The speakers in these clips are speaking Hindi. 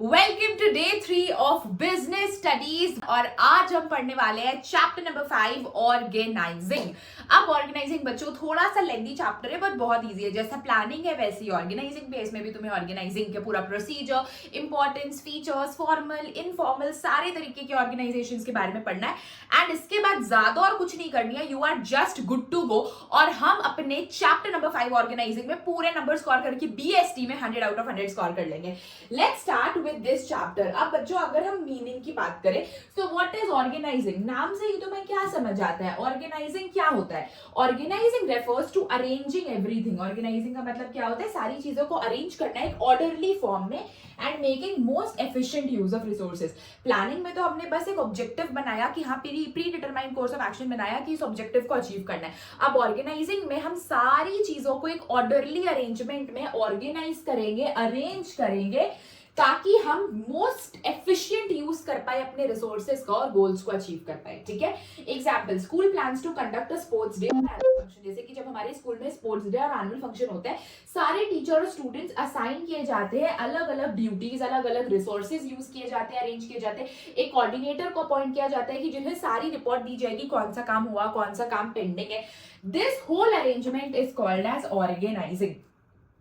Welcome to day 3 of business studies और आज हम पढ़ने वाले हैं चैप्टर नंबर 5 ऑर्गेनाइजिंग। अब ऑर्गेनाइजिंग बच्चों थोड़ा सा लेंथी चैप्टर है बट बहुत इजी है। जैसा प्लानिंग है वैसे ही ऑर्गेनाइजिंग भी है। इसमें भी तुम्हें ऑर्गेनाइजिंग के पूरा procedure, importance, features, formal, informal सारे तरीके के ऑर्गेनाइजेशन के बारे में पढ़ना है एंड इसके बाद ज्यादा और कुछ नहीं करनी है। You are just good to go और हम अपने चैप्टर नंबर 5 ऑर्गेनाइजिंग में पूरे नंबर स्कोर करके BST में 100 आउट ऑफ 100 स्कोर कर लेंगे। Let's start with this chapter. अब बच्चों अगर हम मीनिंग की बात करें तो व्हाट इज ऑर्गेनाइजिंग, नाम से ही तुम्हें क्या समझ आता है? ऑर्गेनाइजिंग क्या होता है? Organising refers to arranging everything. Organising का मतलब क्या होता है? सारी चीजों को अरेंज करना एक ऑर्डरली फॉर्म में and making most efficient use of resources. Planning में तो हमने बस एक ऑब्जेक्टिव बनाया कि हाँ pre determined course of action बनाया कि इस ऑब्जेक्टिव को अचीव करना है। अब ऑर्गेनाइजिंग में हम सारी चीजों को एक ऑर्डरली अरेंजमेंट में ऑर्गेनाइज करेंगे, अरेंज करेंगे ताकि हम मोस्ट एफिशिएंट यूज कर पाए अपने रिसोर्सेज का और गोल्स को अचीव कर पाए। ठीक है, example school plans to conduct a sports day और एनुअल फंक्शन। जैसे कि जब हमारे स्कूल में स्पोर्ट्स डे और एनुअल फंक्शन होता है, सारे टीचर और स्टूडेंट्स असाइन किए जाते हैं, अलग अलग ड्यूटीज, अलग अलग रिसोर्सेज यूज किए जाते हैं, अरेंज किए जाते हैं। एक कोऑर्डिनेटर को अपॉइंट किया जाता है कि जिन्हें सारी रिपोर्ट दी जाएगी कौन सा काम हुआ, कौन सा काम पेंडिंग है। This whole arrangement is called as organising.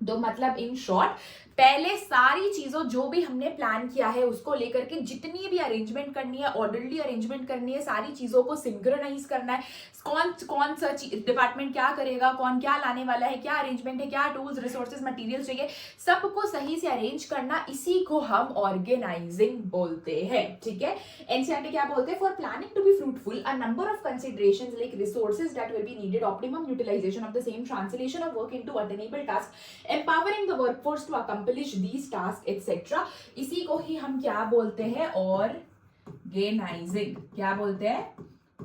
तो मतलब इन शॉर्ट पहले सारी चीजों जो भी हमने प्लान किया है उसको लेकर के जितनी भी अरेंजमेंट करनी है, ऑर्डरली अरेंजमेंट करनी है, सारी चीजों को सिंक्रोनाइज करना है। कौन सा डिपार्टमेंट क्या करेगा, कौन क्या लाने वाला है, क्या अरेंजमेंट है, क्या टूल्स, रिसोर्सेज, मटेरियल्स चाहिए, सबको सही से अरेंज करना, इसी को हम ऑर्गेनाइजिंग बोलते हैं। ठीक है, एनसीईआरटी क्या बोलते हैं? For planning to be fruitful a number of considerations like resources that will be needed, optimum utilisation of the same, translation of work into attainable task, empowering the workforce to accomplish these tasks etc. इसी को ही हम क्या बोलते हैं? ऑर्गेनाइजिंग। क्या बोलते हैं?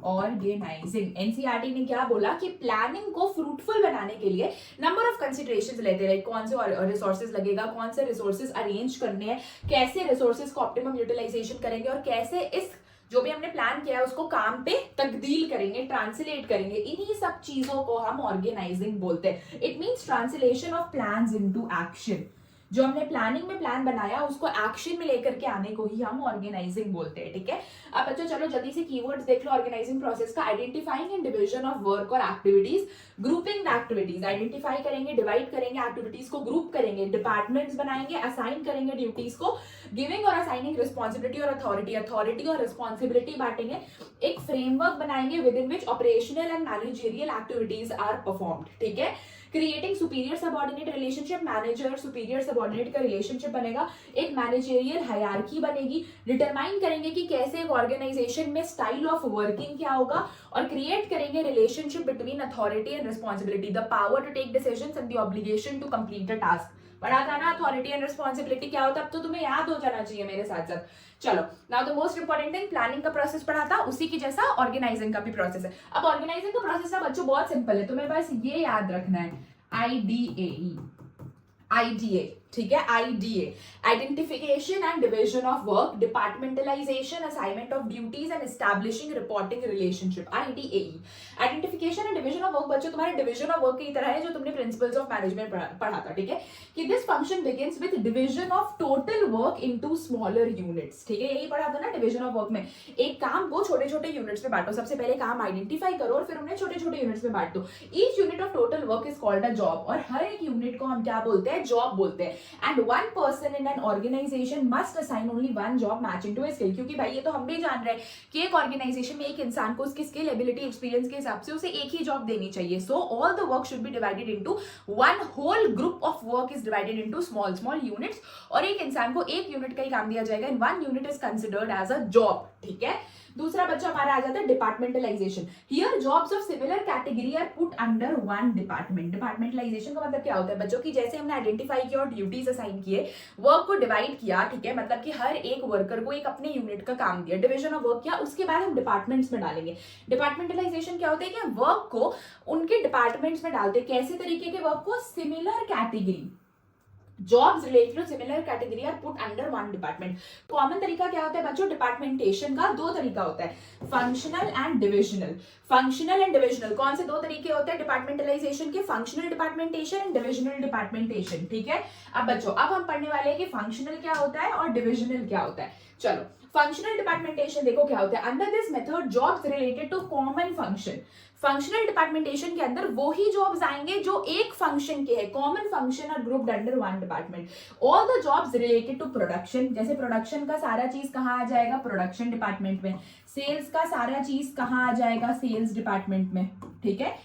ऑर्गेनाइजिंग। एनसीईआरटी ने क्या बोला कि प्लानिंग को फ्रूटफुल बनाने के लिए नंबर ऑफ कंसिडरेशंस लेते हैं, कौन से रिसोर्सेज लगेगा, कौन से रिसोर्सेज अरेंज करने हैं, कैसे रिसोर्सेज को ऑप्टिमम यूटिलाइजेशन करेंगे और कैसे इस जो भी हमने प्लान किया है उसको काम पे तब्दील करेंगे, ट्रांसलेट करेंगे। इन्हीं सब चीजों को हम ऑर्गेनाइजिंग बोलते हैं। It means translation of plans into action. जो हमने प्लानिंग में प्लान बनाया उसको एक्शन में लेकर के आने को ही हम ऑर्गेनाइजिंग बोलते हैं। ठीक है, अब बच्चों चलो जल्दी से कीवर्ड्स देख लो ऑर्गेनाइजिंग प्रोसेस का। Identifying and division of work और activities, grouping the activities. Identify करेंगे, डिवाइड करेंगे, एक्टिविटीज को ग्रुप करेंगे, डिपार्टमेंट्स बनाएंगे, असाइन करेंगे ड्यूटीज को, गिविंग और असाइनिंग रिस्पॉन्सिबिलिटी और अथॉरिटी और रिस्पॉन्सिबिलिटी बांटेंगे, एक फ्रेमवर्क बनाएंगे within which operational and managerial activities are performed. ठीक है, creating superior subordinate relationship, manager superior subordinate का रिलेशनशिप बनेगा, एक मैनेजरियल हायरार्की बनेगी, डिटरमाइन करेंगे कि कैसे एक ऑर्गेनाइजेशन में स्टाइल ऑफ वर्किंग क्या होगा और क्रिएट करेंगे relationship between authority and responsibility, the power to take decisions and the obligation to complete the task. पढ़ा था ना अथॉरिटी एंड रिस्पॉन्सिबिलिटी क्या होता है? अब तो तुम्हें याद हो जाना चाहिए मेरे साथ साथ। चलो now the most important thing, planning का प्रोसेस पढ़ा था, उसी की जैसा ऑर्गेनाइजिंग का भी प्रोसेस है। अब ऑर्गेनाइजिंग का प्रोसेस ना बच्चों बहुत सिंपल है, तुम्हें बस ये याद रखना है, IDA। ठीक है, IDA, identification and division of work, departmentalisation, assignment of duties and establishing reporting relationship. IDAE, identification and division of work बच्चों तुम्हारे डिवीजन ऑफ वर्क की तरह है जो तुमने प्रिंसिपल्स ऑफ मैनेजमेंट पढ़ा था। ठीक है, कि this function begins with division of total work into smaller units. ठीक है, यही पढ़ा था ना डिवीजन ऑफ वर्क में, एक काम को छोटे छोटे यूनिट्स में बांटो। सबसे पहले काम आइडेंटिफाई करो और फिर उन्हें छोटे छोटे यूनिट्स में बांट दो। Each unit of total work is called a job, और हर एक यूनिट को हम क्या बोलते हैं? जॉब बोलते हैं। And one person in an organization must assign only one job matching to his skill। क्योंकि भाई ये तो हम भी जान रहे हैं कि एक ऑर्गेनाइजेशन में एक इंसान को उसकी स्किल, एबिलिटी, एक्सपीरियंस के हिसाब से उसे एक ही जॉब देनी चाहिए। So all the work should be divided into one, whole group of work is divided into small small units, और एक इंसान को एक यूनिट का ही काम दिया जाएगा and one unit is considered as a job. ठीक है, दूसरा बच्चा हमारा आ जाता है departmentalisation. Here jobs of similar category are put under one department. Departmentalisation का मतलब क्या होता है बच्चों की? जैसे हमने आइडेंटिफाई किया और ड्यूटीज असाइन किए, वर्क को डिवाइड किया। ठीक है, मतलब कि हर एक वर्कर को एक अपने यूनिट का काम दिया, डिवीजन ऑफ वर्क किया, उसके बाद हम डिपार्टमेंट्स में डालेंगे। डिपार्टमेंटलाइजेशन क्या होता है कि वर्क को उनके डिपार्टमेंट्स में डालते। कैसे तरीके के वर्क को? Similar category, jobs related to similar category are put under one department. Common तरीका क्या होता है बच्चों डिपार्टमेंटेशन का? दो तरीका होता है, functional and divisional. Functional and divisional कौन से दो तरीके होते हैं डिपार्टमेंटलाइजेशन के? Functional departmentation and divisional departmentation. ठीक है, अब बच्चों अब हम पढ़ने वाले हैं कि फंक्शनल क्या होता है और डिविजनल क्या होता है। चलो, फंक्शनल डिपार्टमेंटेशन देखो क्या होता है। Under this method jobs related to common function. Functional departmentation के अंदर वो ही जॉब्स आएंगे जो एक फंक्शन के है, कॉमन फंक्शन और grouped under one department. All the jobs related to production, जैसे प्रोडक्शन का सारा चीज कहाँ आ जाएगा? प्रोडक्शन डिपार्टमेंट में। सेल्स का सारा चीज कहाँ आ जाएगा? सेल्स डिपार्टमेंट में। ठीक है,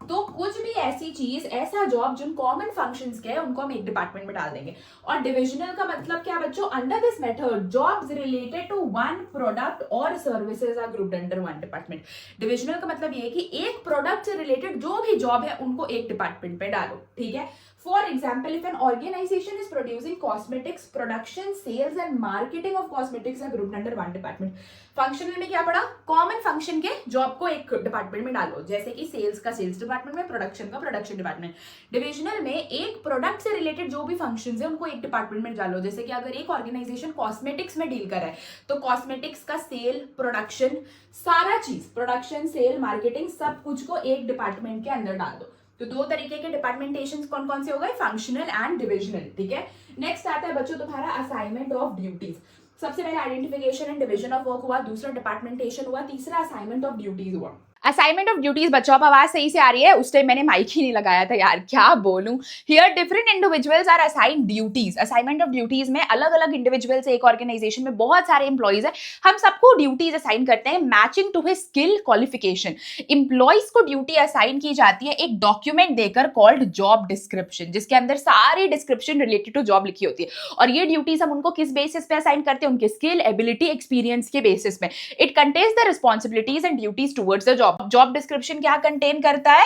तो कुछ भी ऐसी चीज, ऐसा जॉब जिन कॉमन फंक्शंस के हैं उनको हम एक डिपार्टमेंट में डाल देंगे। और डिविजनल का मतलब क्या बच्चों? Under this method jobs related to one product और services are grouped under one department. Divisional का मतलब ये है कि एक प्रोडक्ट से रिलेटेड जो भी जॉब है उनको एक डिपार्टमेंट में डालो। ठीक है, For example, if an organization is producing cosmetics, production, sales and marketing of cosmetics are grouped under one department. Functional में क्या पढ़ा? कॉमन फंक्शन के जॉब को एक डिपार्टमेंट में डालो, जैसे कि सेल्स का सेल्स डिपार्टमेंट में, प्रोडक्शन का प्रोडक्शन डिपार्टमेंट। डिविजनल में एक प्रोडक्ट से रिलेटेड जो भी फंक्शंस है उनको एक डिपार्टमेंट में डालो, जैसे कि अगर एक ऑर्गेनाइजेशन कॉस्मेटिक्स में डील कर रहा है तो कॉस्मेटिक्स का सेल, प्रोडक्शन, सारा चीज, प्रोडक्शन, सेल, मार्केटिंग, सब कुछ को एक डिपार्टमेंट के अंदर डाल दो। तो दो तरीके के डिपार्टमेंटेशन कौन कौन से हो गए? Functional and divisional. ठीक है, नेक्स्ट आता है बच्चों तुम्हारा असाइनमेंट ऑफ ड्यूटीज। सबसे पहले identification and division of work हुआ, दूसरा डिपार्टमेंटेशन हुआ, तीसरा असाइनमेंट ऑफ ड्यूटीज हुआ। असाइनमेंट ऑफ ड्यूटीज बच्चों, अब आवाज सही से आ रही है? उस टाइम मैंने माइक ही नहीं लगाया था यार, क्या बोलूं। Here different individuals are assigned duties. Assignment of duties में अलग अलग इंडिविजुअल्स, एक ऑर्गेनाइजेशन में बहुत सारे एम्प्लॉइज है, हम सबको ड्यूटीज असाइन करते हैं matching to his skill qualification. Employees को ड्यूटी असाइन की जाती है एक डॉक्यूमेंट देकर कॉल्ड जॉब डिस्क्रिप्शन, जिसके अंदर सारी डिस्क्रिप्शन रिलेटेड टू जॉब लिखी होती है। और ये ड्यूटीज हम उनको किस बेसिस पे असाइन करते हैं? उनके स्किल, एबिलिटी, एक्सपीरियंस के बेसिस पे। It contains the responsibilities and duties towards the job. Job description क्या कंटेन करता है?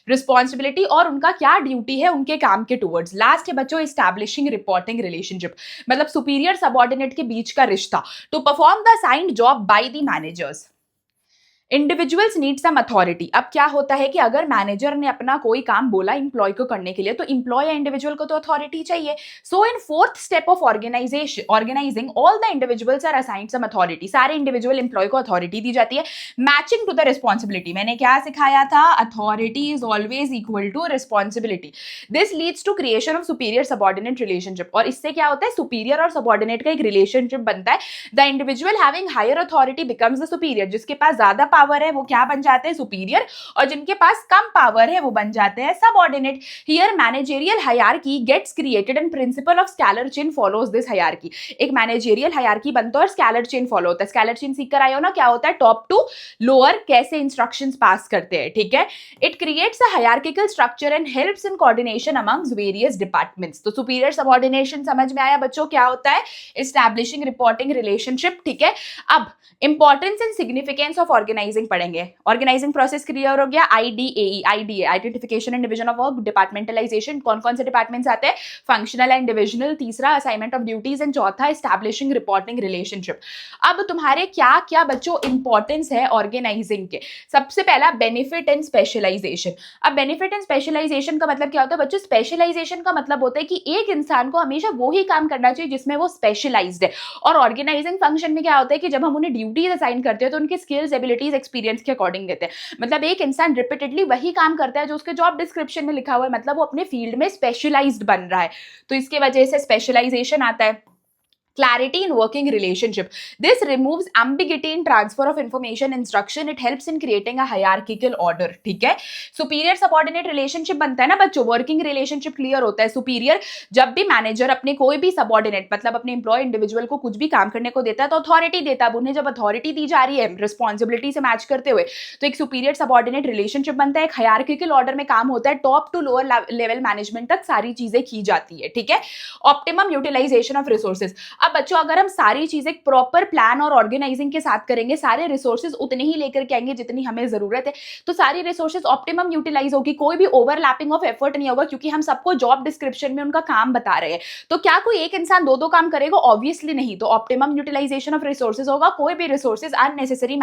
रिस्पॉन्सिबिलिटी और उनका क्या ड्यूटी है उनके काम के टुवर्ड्स। लास्ट है बच्चों एस्टैब्लिशिंग रिपोर्टिंग रिलेशनशिप, मतलब सुपीरियर सबऑर्डिनेट के बीच का रिश्ता। To perform the assigned job by the managers, individuals need some authority. अब क्या होता है कि अगर मैनेजर ने अपना कोई काम बोला इंप्लॉय को करने के लिए, तो इंप्लॉय या इंडिविजुअल को तो अथॉरिटी चाहिए। So in fourth step of organising all the individuals are assigned some authority. सारे इंडिविजुअल इंप्लॉय को अथॉरिटी दी जाती है मैचिंग टू द रिस्पॉन्सिबिलिटी। मैंने क्या सिखाया था? Authority is always equal to responsibility. This leads to creation of superior subordinate relationship. और इससे क्या होता है? सुपीरियर और सबऑर्डिनेट का एक रिलेशनशिप बनता है। The individual having higher authority becomes the superior. जिसके पास ज्यादा पावर है वो क्या बन जाते हैं? सुपीरियर। और जिनके पास कम पावर है वो बन जाते हैं subordinate. Here managerial hierarchy gets created and principle of scalar chain follows this hierarchy. एक मैनेजरियल हायरार्की बनता है और स्केलर चेन फॉलो होता है। स्केलर चेन सीख कर आए हो ना, क्या होता है? टॉप टू लोअर कैसे इंस्ट्रक्शंस पास करते हैं। ठीक है, it creates a hierarchical structure and helps in coordination amongst various departments. तो सुपीरियर सबऑर्डिनेशन समझ में आया बच्चों? क्या होता है? Establishing reporting relationship. ठीक है, अब importance and significance of organising पढ़ेंगे। ऑर्गेनाइजिंग प्रोसेस क्लियर हो गया। IDAE, IDA, identification and division of work, departmentalisation, कौन कौन से डिपार्टमेंट्स आते हैं? Functional and divisional. तीसरा असाइनमेंट ऑफ ड्यूटीज एंड चौथा एस्टैब्लिशिंग रिपोर्टिंग रिलेशनशिप। अब तुम्हारे क्या क्या बच्चों इंपॉर्टेंस है ऑर्गेनाइजिंग के? सबसे पहला बेनिफिट एंड स्पेशलाइजेशन। अब बेनिफिट एंड स्पेशलाइजेशन का मतलब क्या होता है बच्चों? स्पेशलाइजेशन का मतलब होता है कि एक इंसान को हमेशा वो ही काम करना चाहिए जिसमें वो स्पेशलाइज्ड है। और ऑर्गेनाइजिंग फंक्शन में क्या होता है कि जब हम उन्हें ड्यूटीज असाइन करते हैं तो उनके स्किल्स, एबिलिटीज, एक्सपीरियंस के अकॉर्डिंग देते हैं। मतलब एक इंसान रिपीटेडली वही काम करता है जो उसके जॉब डिस्क्रिप्शन में लिखा हुआ है, मतलब वो अपने फील्ड में स्पेशलाइज्ड बन रहा है, तो इसके वजह से स्पेशलाइजेशन आता है। Clarity in working relationship. This removes ambiguity in transfer of information instruction. It helps in creating a hierarchical order. ठीक है, superior subordinate relationship बनता है ना बच्चों, working relationship clear होता है। superior जब भी मैनेजर अपने कोई भी subordinate मतलब अपने एम्प्लॉय इंडिविजुअल को कुछ भी काम करने को देता है तो अथॉरिटी देता है। उन्हें जब अथॉरिटी दी जा रही है रिस्पॉन्सिबिलिटी से मैच करते हुए, तो एक सुपीरियर सबऑर्डिनेट रिलेशनशिप बनता है। एक हायरार्किकल ऑर्डर में काम होता है, top to lower level management तक सारी चीजें की जाती है। ठीक है, ऑप्टिमम यूटिलाइजेशन ऑफ रिसोर्सेज। अब बच्चों अगर हम सारी चीजें प्रॉपर प्लान और ऑर्गेनाइजिंग के साथ करेंगे, सारे रिसोर्सेज उतने ही लेकर के आएंगे जितनी हमें जरूरत है, तो सारी रिसोर्सेज ऑप्टिमम यूटिलाइज होगी, कोई भी ओवरलैपिंग ऑफ एफर्ट नहीं होगा, क्योंकि हम सबको जॉब डिस्क्रिप्शन में उनका काम बता रहे हैं। तो क्या कोई एक इंसान दो काम करेगा? ऑब्वियसली नहीं। तो ऑप्टिमम यूटिलाइजेशन ऑफ रिसोर्सेज होगा, कोई भी रिसोर्सेज अननेसेसरी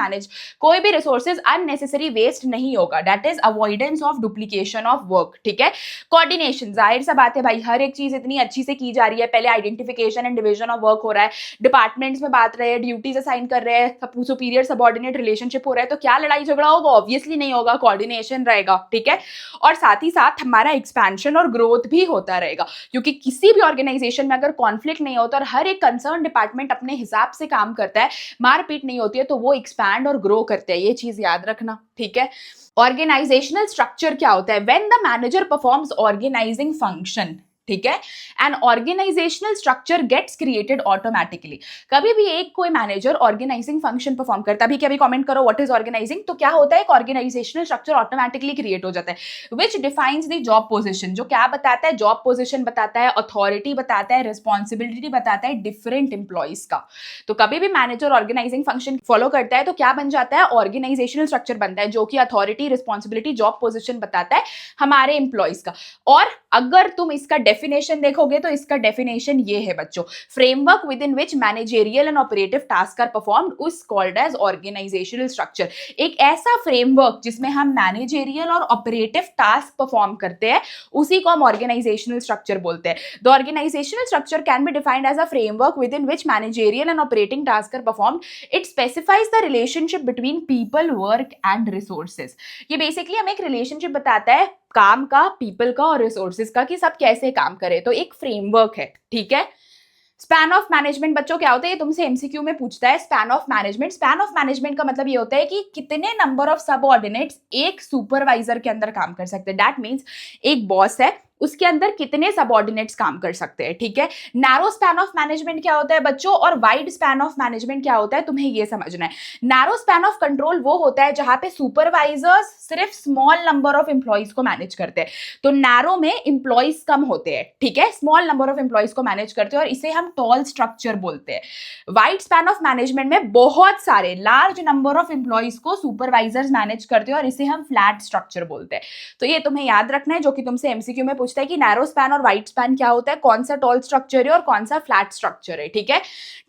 वेस्ट नहीं होगा। That is avoidance of duplication of work. ठीक है, कोऑर्डिनेशन, जाहिर सा बात है भाई, हर एक चीज इतनी अच्छी से की जा रही है, पहले identification and division of work हो रहा है, डिपार्टमेंट्स में बात रहे हैं, ड्यूटीज असाइन कर रहे हैं, सुपीरियर सबऑर्डिनेट रिलेशनशिप हो रहा है, तो क्या लड़ाई झगड़ा होगा? ऑब्वियसली नहीं होगा, कोऑर्डिनेशन रहेगा। ठीक है, और साथ ही साथ हमारा एक्सपेंशन और ग्रोथ भी होता रहेगा, क्योंकि किसी भी ऑर्गेनाइजेशन में अगर कॉन्फ्लिक्ट नहीं होता और हर एक कंसर्न डिपार्टमेंट अपने हिसाब से काम करता है, मारपीट नहीं होती है, तो वो एक्सपैंड और ग्रो करते हैं। ये चीज याद रखना। ठीक है, ऑर्गेनाइजेशनल स्ट्रक्चर क्या होता है? When the manager performs organising function, ठीक है, and organisational structure gets created automatically. कभी भी एक कोई मैनेजर ऑर्गेनाइजिंग फंक्शन परफॉर्म करता है, अभी कमेंट करो व्हाट इज ऑर्गेनाइजिंग, तो क्या होता है? एक ऑर्गेनाइजेशनल स्ट्रक्चर ऑटोमेटिकली क्रिएट हो जाता है, which defines the job position, जो क्या बताता है? जॉब पोजीशन बताता है, अथॉरिटी बताता है, रिस्पॉन्सिबिलिटी बताता है डिफरेंट एम्प्लॉइज का। तो कभी भी मैनेजर ऑर्गेनाइजिंग फंक्शन फॉलो करता है तो क्या बन जाता है? ऑर्गेनाइजेशनल स्ट्रक्चर बनता है, जो कि अथॉरिटी, रिस्पॉन्सिबिलिटी, जॉब पोजीशन बताता है हमारे एम्प्लॉइज का। और अगर तुम इसका डेफिनेशन देखोगे तो इसका डेफिनेशन ये है बच्चों, framework within which managerial and operative task are performed is called as organisational structure. एक ऐसा फ्रेमवर्क जिसमें हम मैनेजेरियल और ऑपरेटिव टास्क परफॉर्म करते हैं, उसी को हम ऑर्गेनाइजेशनल स्ट्रक्चर बोलते हैं। The organisational structure can be defined as a framework within which managerial and operating task are performed. It specifies the relationship between people, work and resources. ये बेसिकली हमें एक रिलेशनशिप बताता है काम का, पीपल का और रिसोर्सेज का, कि सब कैसे काम करे। तो एक फ्रेमवर्क है। ठीक है, स्पैन ऑफ मैनेजमेंट बच्चों क्या होता है? ये तुमसे एमसीक्यू में पूछता है। स्पैन ऑफ मैनेजमेंट का मतलब ये होता है कि कितने नंबर ऑफ सबऑर्डिनेट्स एक सुपरवाइजर के अंदर काम कर सकते हैं। दैट मींस एक बॉस है, उसके अंदर कितने सबऑर्डिनेट्स काम कर सकते हैं। ठीक है, नैरो स्पैन ऑफ मैनेजमेंट क्या होता है बच्चों, और वाइड स्पैन ऑफ मैनेजमेंट क्या होता है, तुम्हें ये समझना है। नैरो स्पैन ऑफ कंट्रोल वो होता है जहां पे सुपरवाइजर्स सिर्फ स्मॉल नंबर ऑफ एम्प्लॉइज को मैनेज करते हैं। तो नैरो में एम्प्लॉइज कम होते हैं, ठीक है, स्मॉल नंबर ऑफ एम्प्लॉइज को मैनेज करते हैं, और इसे हम टॉल स्ट्रक्चर बोलते हैं। वाइड स्पैन ऑफ मैनेजमेंट में बहुत सारे लार्ज नंबर ऑफ एम्प्लॉइज को सुपरवाइजर्स मैनेज करते हैं, और इसे हम फ्लैट स्ट्रक्चर बोलते हैं। तो ये तुम्हें याद रखना है, जो कि तुमसे एमसीक्यू में पूछता है कि नैरो स्पैन और वाइड स्पैन क्या होता है, कौन सा टॉल स्ट्रक्चर है और कौन सा फ्लैट स्ट्रक्चर है। ठीक है,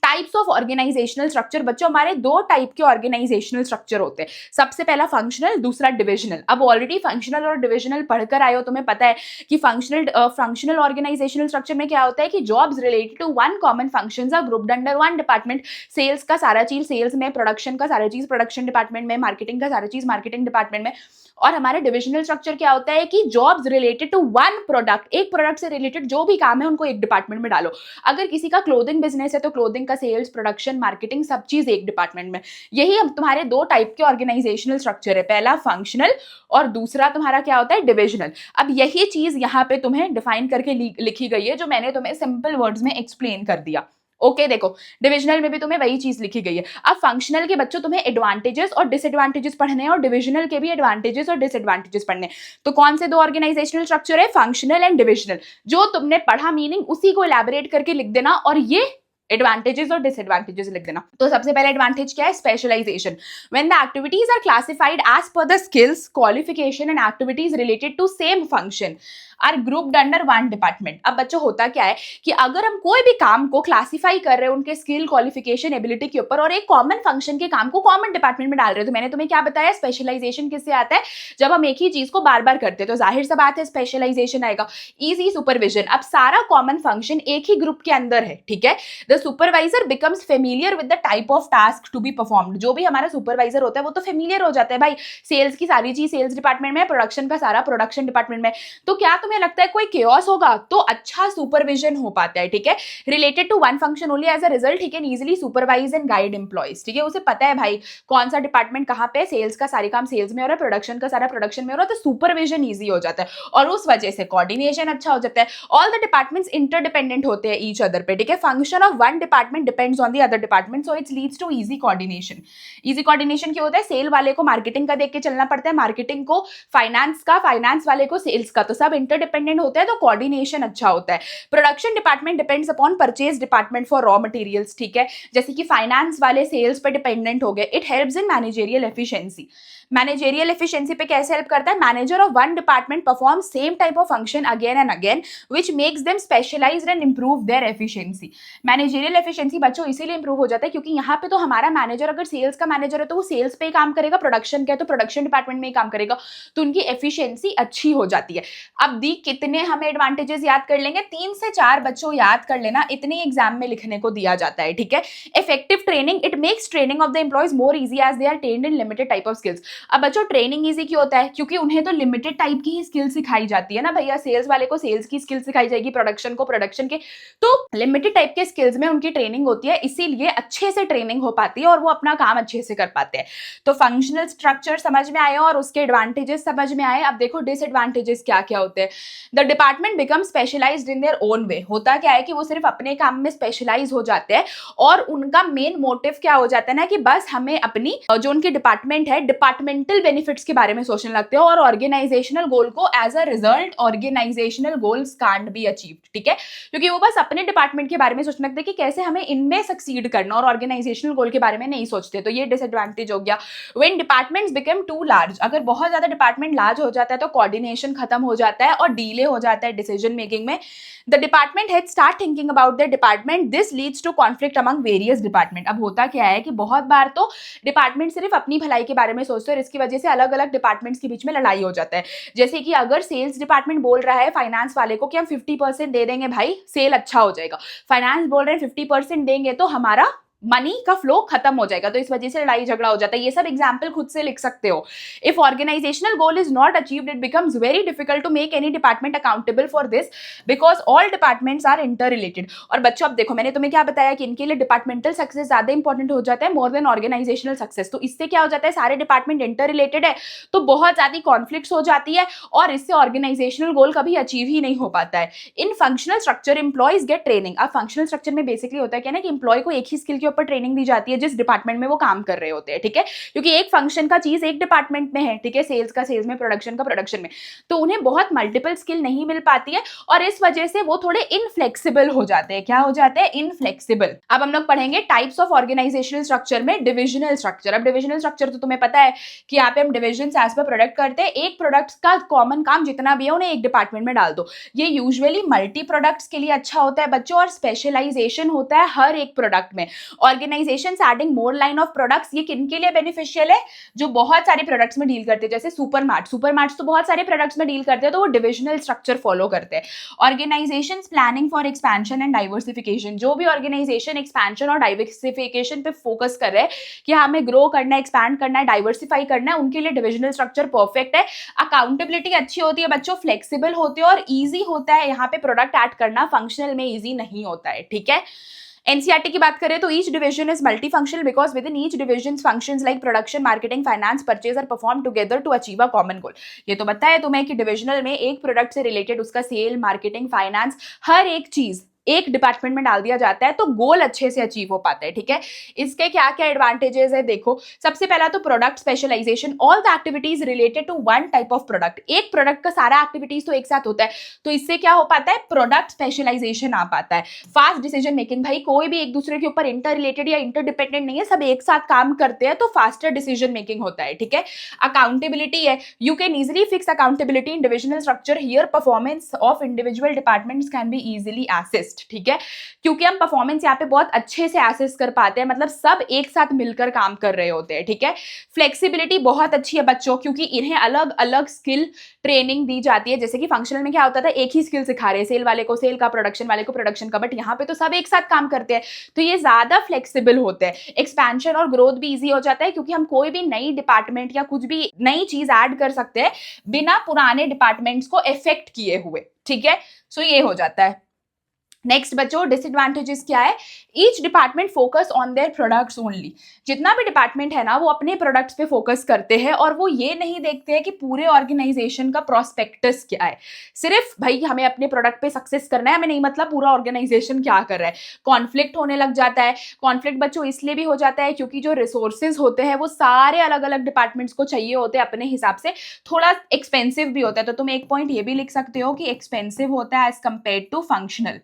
टाइप्स ऑफ ऑर्गेनाइजेशनल स्ट्रक्चर बच्चों, हमारे दो टाइप के ऑर्गेनाइजेशनल स्ट्रक्चर होते हैं। सबसे पहला फंक्शनल, दूसरा डिविजनल। अब ऑलरेडी फंक्शनल और डिविजनल पढ़कर आए हो, तुम्हें पता है कि फंक्शनल ऑर्गेनाइजेशनल स्ट्रक्चर में क्या होता है कि jobs related to one common functions are grouped under one department. Sales का सारा चीज सेल्स में, प्रोडक्शन का सारा चीज प्रोडक्शन डिपार्टमेंट में, मार्केटिंग का सारा चीज मार्केटिंग डिपार्टमेंट में। और हमारे डिविजनल स्ट्रक्चर क्या होता है कि jobs related to one product, एक प्रोडक्ट से रिलेटेड जो भी काम है उनको एक डिपार्टमेंट में डालो। अगर किसी का क्लोथिंग बिजनेस है तो क्लोथिंग का सेल्स, प्रोडक्शन, मार्केटिंग सब चीज एक डिपार्टमेंट में। यही हम तुम्हारे दो टाइप के ऑर्गेनाइजेशनल स्ट्रक्चर है, पहला फंक्शनल और दूसरा तुम्हारा क्या होता है, डिविजनल। अब यही चीज यहाँ पे तुम्हें डिफाइन करके लिखी गई है, जो मैंने तुम्हें सिंपल वर्ड्स में एक्सप्लेन कर दिया। ओके देखो, डिविजनल में भी तुम्हें वही चीज लिखी गई है। अब फंक्शनल के बच्चों तुम्हें एडवांटेजेस और डिसएडवांटेजेस पढ़ने हैं, और डिविजनल के भी एडवांटेजेस और डिसएडवांटेजेस पढ़ने हैं। तो कौन से दो ऑर्गेनाइजेशनल स्ट्रक्चर है, फंक्शनल एंड डिविजनल। जो तुमने पढ़ा मीनिंग उसी को इलैबोरेट करके लिख देना, और ये एडवांटेजेस और डिसएडवांटेजेस लिख देना। तो सबसे पहले एडवांटेज क्या है, specialisation. When the activities are classified as per the skills, qualification and activities related to same function are grouped under one department. अब बच्चों होता क्या है कि अगर हम कोई भी काम को क्लासिफाई कर रहे हैं उनके स्किल, क्वालिफिकेशन, एबिलिटी के ऊपर, और एक कॉमन फंक्शन के काम को कॉमन डिपार्टमेंट में डाल रहे हैं, तो मैंने तुम्हें क्या बताया, स्पेशलाइजेशन किससे आता है, जब हम एक ही चीज को बार बार करते हैं, तो जाहिर सा बात है स्पेशलाइजेशन आएगा। इजी सुपरविजन, अब सारा कॉमन फंक्शन एक ही ग्रुप के अंदर है। ठीक है, the supervisor becomes familiar with the type of task to be performed. जो भी हमारा सुपरवाइजर होता है वो तो फेमिलियर हो जाता है भाई, सेल्स की सारी चीज सेल्स डिपार्टमेंट में, प्रोडक्शन का सारा प्रोडक्शन डिपार्टमेंट में। तो क्या तुम्हें लगता है कोई केओस होगा, तो अच्छा सुपरविजन हो पाता है। ठीक है, related to one function only, as a result he can easily supervise and guide employees. ठीक है, उसे पता है भाई कौन सा डिपार्टमेंट कहां पे, सेल्स का सारे काम सेल्स में हो रहा है, प्रोडक्शन का सारा प्रोडक्शन में हो रहा है, तो सुपरविजन ईजी हो जाता है, और उस वजह से कोऑर्डिनेशन अच्छा हो जाता है। ऑल द डिपार्टमेंट्स इंटरडिपेंडेंट होते हैं ईच अदर पे। ठीक है, function of one department depends on the other department, so it leads to easy coordination. Easy coordination क्या होता है, सेल वाले को मार्केटिंग का देख के चलना पड़ता है, मार्केटिंग को फाइनेंस का, फाइनेंस वाले को सेल्स का, तो सब इंटरडिपेंडेंट होते हैं तो कोऑर्डिनेशन अच्छा होता है। Production department depends upon purchase department for raw materials, ठीक है, जैसे कि फाइनेंस वाले सेल्स पे डिपेंडेंट हो गए। It helps in managerial efficiency. Managerial efficiency पे कैसे हेल्प करता है? Manager of one department perform same type of function again and again which makes them specialised and improve their efficiency. Managerial efficiency बच्चों इसीलिए इंप्रूव हो जाता है क्योंकि यहाँ पे तो हमारा मैनेजर अगर सेल्स का मैनेजर है तो वो सेल्स पे ही काम करेगा, प्रोडक्शन का है तो प्रोडक्शन डिपार्टमेंट में ही काम करेगा, तो उनकी एफिशिएंसी अच्छी हो जाती है। अब दी कितने हमें एडवांटेजेस याद कर लेंगे? 3 से 4 बच्चों याद कर लेना, इतने एग्जाम में लिखने को दिया जाता है, ठीक है। Effective training, it makes training of the employees more easy as they are trained in limited type of skills. अब बच्चों ट्रेनिंग इजी क्यों होता है? क्योंकि उन्हें तो लिमिटेड टाइप की ही स्किल सिखाई जाती है ना भैया। सेल्स वाले को सेल्स की स्किल सिखाई जाएगी, प्रोडक्शन को प्रोडक्शन के, तो लिमिटेड टाइप के स्किल्स में उनकी ट्रेनिंग होती है, इसीलिए अच्छे से ट्रेनिंग हो पाती है और वो अपना काम अच्छे से कर पाते हैं। तो फंक्शनल स्ट्रक्चर समझ में आए और उसके एडवांटेजेस समझ में आए। अब देखो डिसएडवांटेजेस क्या क्या होते हैं। The department become specialised in their own way. होता क्या है कि वो सिर्फ अपने काम में स्पेशलाइज हो जाते हैं और उनका मेन मोटिव क्या हो जाता है ना कि बस हमें अपनी जो उनकी डिपार्टमेंट है डिपार्टमेंटल बेनिफिट्स के बारे में सोचने लगते हो और ऑर्गेनाइजेशनल गोल को as a result organisational goals can't be achieved, ठीक है, क्योंकि वो बस अपने डिपार्टमेंट के बारे में सोचने लगते हैं कि कैसे हमें इनमें सक्सीड करना और ऑर्गेनाइजेशनल गोल के बारे में नहीं सोचते, तो ये डिसएडवांटेज हो गया। When departments become too large, अगर बहुत ज्यादा डिपार्टमेंट लार्ज हो जाता है तो कोऑर्डिनेशन खत्म हो जाता है और डिले हो जाता है डिसीजन मेकिंग में। The department head start thinking about the department, this leads to conflict among various department. अब होता क्या है कि बहुत बार तो डिपार्टमेंट सिर्फ अपनी भलाई के बारे में सोचते हैं और इसकी वजह से अलग अलग डिपार्टमेंट्स के बीच में लड़ाई हो जाता है। जैसे कि अगर सेल्स डिपार्टमेंट बोल रहा है फाइनेंस वाले को कि हम 50% दे देंगे भाई, सेल अच्छा हो जाएगा, फाइनेंस बोल रहे हैं 50% देंगे तो हमारा मनी का फ्लो खत्म हो जाएगा, तो इस वजह से लड़ाई झगड़ा हो जाता है। ये सब एग्जाम्पल खुद से लिख सकते हो। If organisational goal is not achieved it becomes very difficult to make any department accountable for this because all departments are interrelated. और बच्चों अब देखो मैंने तुम्हें क्या बताया कि इनके लिए डिपार्टमेंटल सक्सेस ज्यादा इंपॉर्टेंट हो जाता है मोर देन ऑर्गेनाइजेशनल सक्सेस। तो इससे क्या हो जाता है, सारे डिपार्टमेंट इंटर रिलेटेड है तो बहुत ज्यादा कॉन्फ्लिक्ट्स हो जाती है और इससे ऑर्गेनाइजेशनल गोल कभी अचीव ही नहीं हो पाता है। In functional structure employees get training. अब फंक्शनल स्ट्रक्चर में बेसिकली होता है क्या ना कि एम्प्लॉय को एक ही स्किल के ऊपर ट्रेनिंग दी जाती है जिस डिपार्टमेंट में वो काम कर रहे होते हैं, ठीक है, क्योंकि एक फंक्शन का चीज एक डिपार्टमेंट में है, ठीक है, सेल्स का सेल्स में, प्रोडक्शन का प्रोडक्शन में, तो उन्हें बहुत मल्टीपल स्किल नहीं मिल पाती है और इस वजह से वो थोड़े इनफ्लेक्सिबल हो जाते हैं। क्या हो जाते हैं? इनफ्लेक्सिबल। अब हम लोग पढ़ेंगे टाइप्स ऑफ ऑर्गेनाइजेशनल स्ट्रक्चर में डिविजनल स्ट्रक्चर। अब डिविजनल स्ट्रक्चर तो तुम्हें पता है कि यहाँ पे हम डिविजन एज पर प्रोडक्ट करते हैं, एक प्रोडक्ट का कॉमन काम जितना भी है उन्हें एक डिपार्टमेंट में डाल दो। ये यूजुअली मल्टी प्रोडक्ट्स के लिए अच्छा होता है बच्चों और स्पेशलाइजेशन होता है हर एक प्रोडक्ट में। Organisation adding more line of products, ये किन के लिए बेनिफिशियल है? जो बहुत सारे प्रोडक्ट्स में डील करते हैं, जैसे सुपरमार्ट्स तो बहुत सारे प्रोडक्ट्स में डील करते हैं तो वो डिविजनल स्ट्रक्चर फॉलो करते हैं। Organisation planning for expansion and diversification, जो भी ऑर्गेनाइजेशन एक्सपेंशन और डाइवर्सिफिकेशन पे फोकस कर रहे हैं कि हमें ग्रो करना है, एक्सपैंड करना है, डाइवर्सिफाई करना है, उनके लिए डिविजनल स्ट्रक्चर परफेक्ट है। अकाउंटेबिलिटी अच्छी होती है बच्चों, फ्लेक्सिबल होते हैं और ईजी होता है यहाँ पे प्रोडक्ट ऐड करना, फंक्शनल में ईजी नहीं होता है, ठीक है। एनसीईआरटी की बात करें तो each division is multifunctional because within each division functions like production, marketing, finance, purchase are perform together to achieve a common goal. ये तो बताया तुम्हें कि डिविजनल में एक प्रोडक्ट से रिलेटेड उसका सेल, मार्केटिंग, फाइनेंस, हर एक चीज एक डिपार्टमेंट में डाल दिया जाता है तो गोल अच्छे से अचीव हो पाता है, ठीक है। इसके क्या क्या एडवांटेजेस है देखो। सबसे पहला तो product specialisation, all the activities related to one type of product, एक प्रोडक्ट का सारा एक्टिविटीज तो एक साथ होता है तो इससे क्या हो पाता है, प्रोडक्ट स्पेशलाइजेशन आ पाता है। फास्ट डिसीजन मेकिंग, भाई कोई भी एक दूसरे के ऊपर इंटर रिलेटेड या इंटरडिपेंडेंट नहीं है, सब एक साथ काम करते हैं तो फास्टर डिसीजन मेकिंग होता है, ठीक है। अकाउंटेबिलिटी है, you can easily fix accountability in divisional structure, here performance of individual departments can be easily assessed, ठीक है, क्योंकि हम परफॉर्मेंस यहाँ पे बहुत अच्छे से एसेस कर पाते हैं, मतलब सब एक साथ मिलकर काम कर रहे होते हैं, ठीक है। फ्लेक्सिबिलिटी बहुत अच्छी है बच्चों क्योंकि इन्हें अलग अलग स्किल ट्रेनिंग दी जाती है, जैसे कि फंक्शनल में क्या होता था, एक ही स्किल सिखा रहे हैं, सेल वाले को सेल का, प्रोडक्शन वाले को प्रोडक्शन का, बट यहाँ पे तो सब एक साथ काम करते हैं तो ये ज्यादा फ्लेक्सिबल होते हैं। एक्सपेंशन और ग्रोथ भी इजी हो जाता है क्योंकि हम कोई भी नई डिपार्टमेंट या कुछ भी नई चीज ऐड कर सकते हैं बिना पुराने डिपार्टमेंट्स को इफेक्ट किए हुए, ठीक है, सो ये हो जाता है। नेक्स्ट बच्चों डिसएडवांटेजेस क्या है, each department focus on their products only. जितना भी डिपार्टमेंट है ना वो अपने प्रोडक्ट्स पे फोकस करते हैं और वो ये नहीं देखते हैं कि पूरे ऑर्गेनाइजेशन का प्रोस्पेक्टस क्या है। सिर्फ भाई हमें अपने प्रोडक्ट पे सक्सेस करना है, हमें नहीं मतलब पूरा ऑर्गेनाइजेशन क्या कर रहा है। कॉन्फ्लिक्ट होने लग जाता है। कॉन्फ्लिक्ट बच्चों इसलिए भी हो जाता है क्योंकि जो रिसोर्सेज होते हैं वो सारे अलग अलग डिपार्टमेंट्स को चाहिए होते हैं अपने हिसाब से, थोड़ा एक्सपेंसिव भी होता है। तो तुम एक पॉइंट ये भी लिख सकते हो कि एक्सपेंसिव होता है as compare to functional.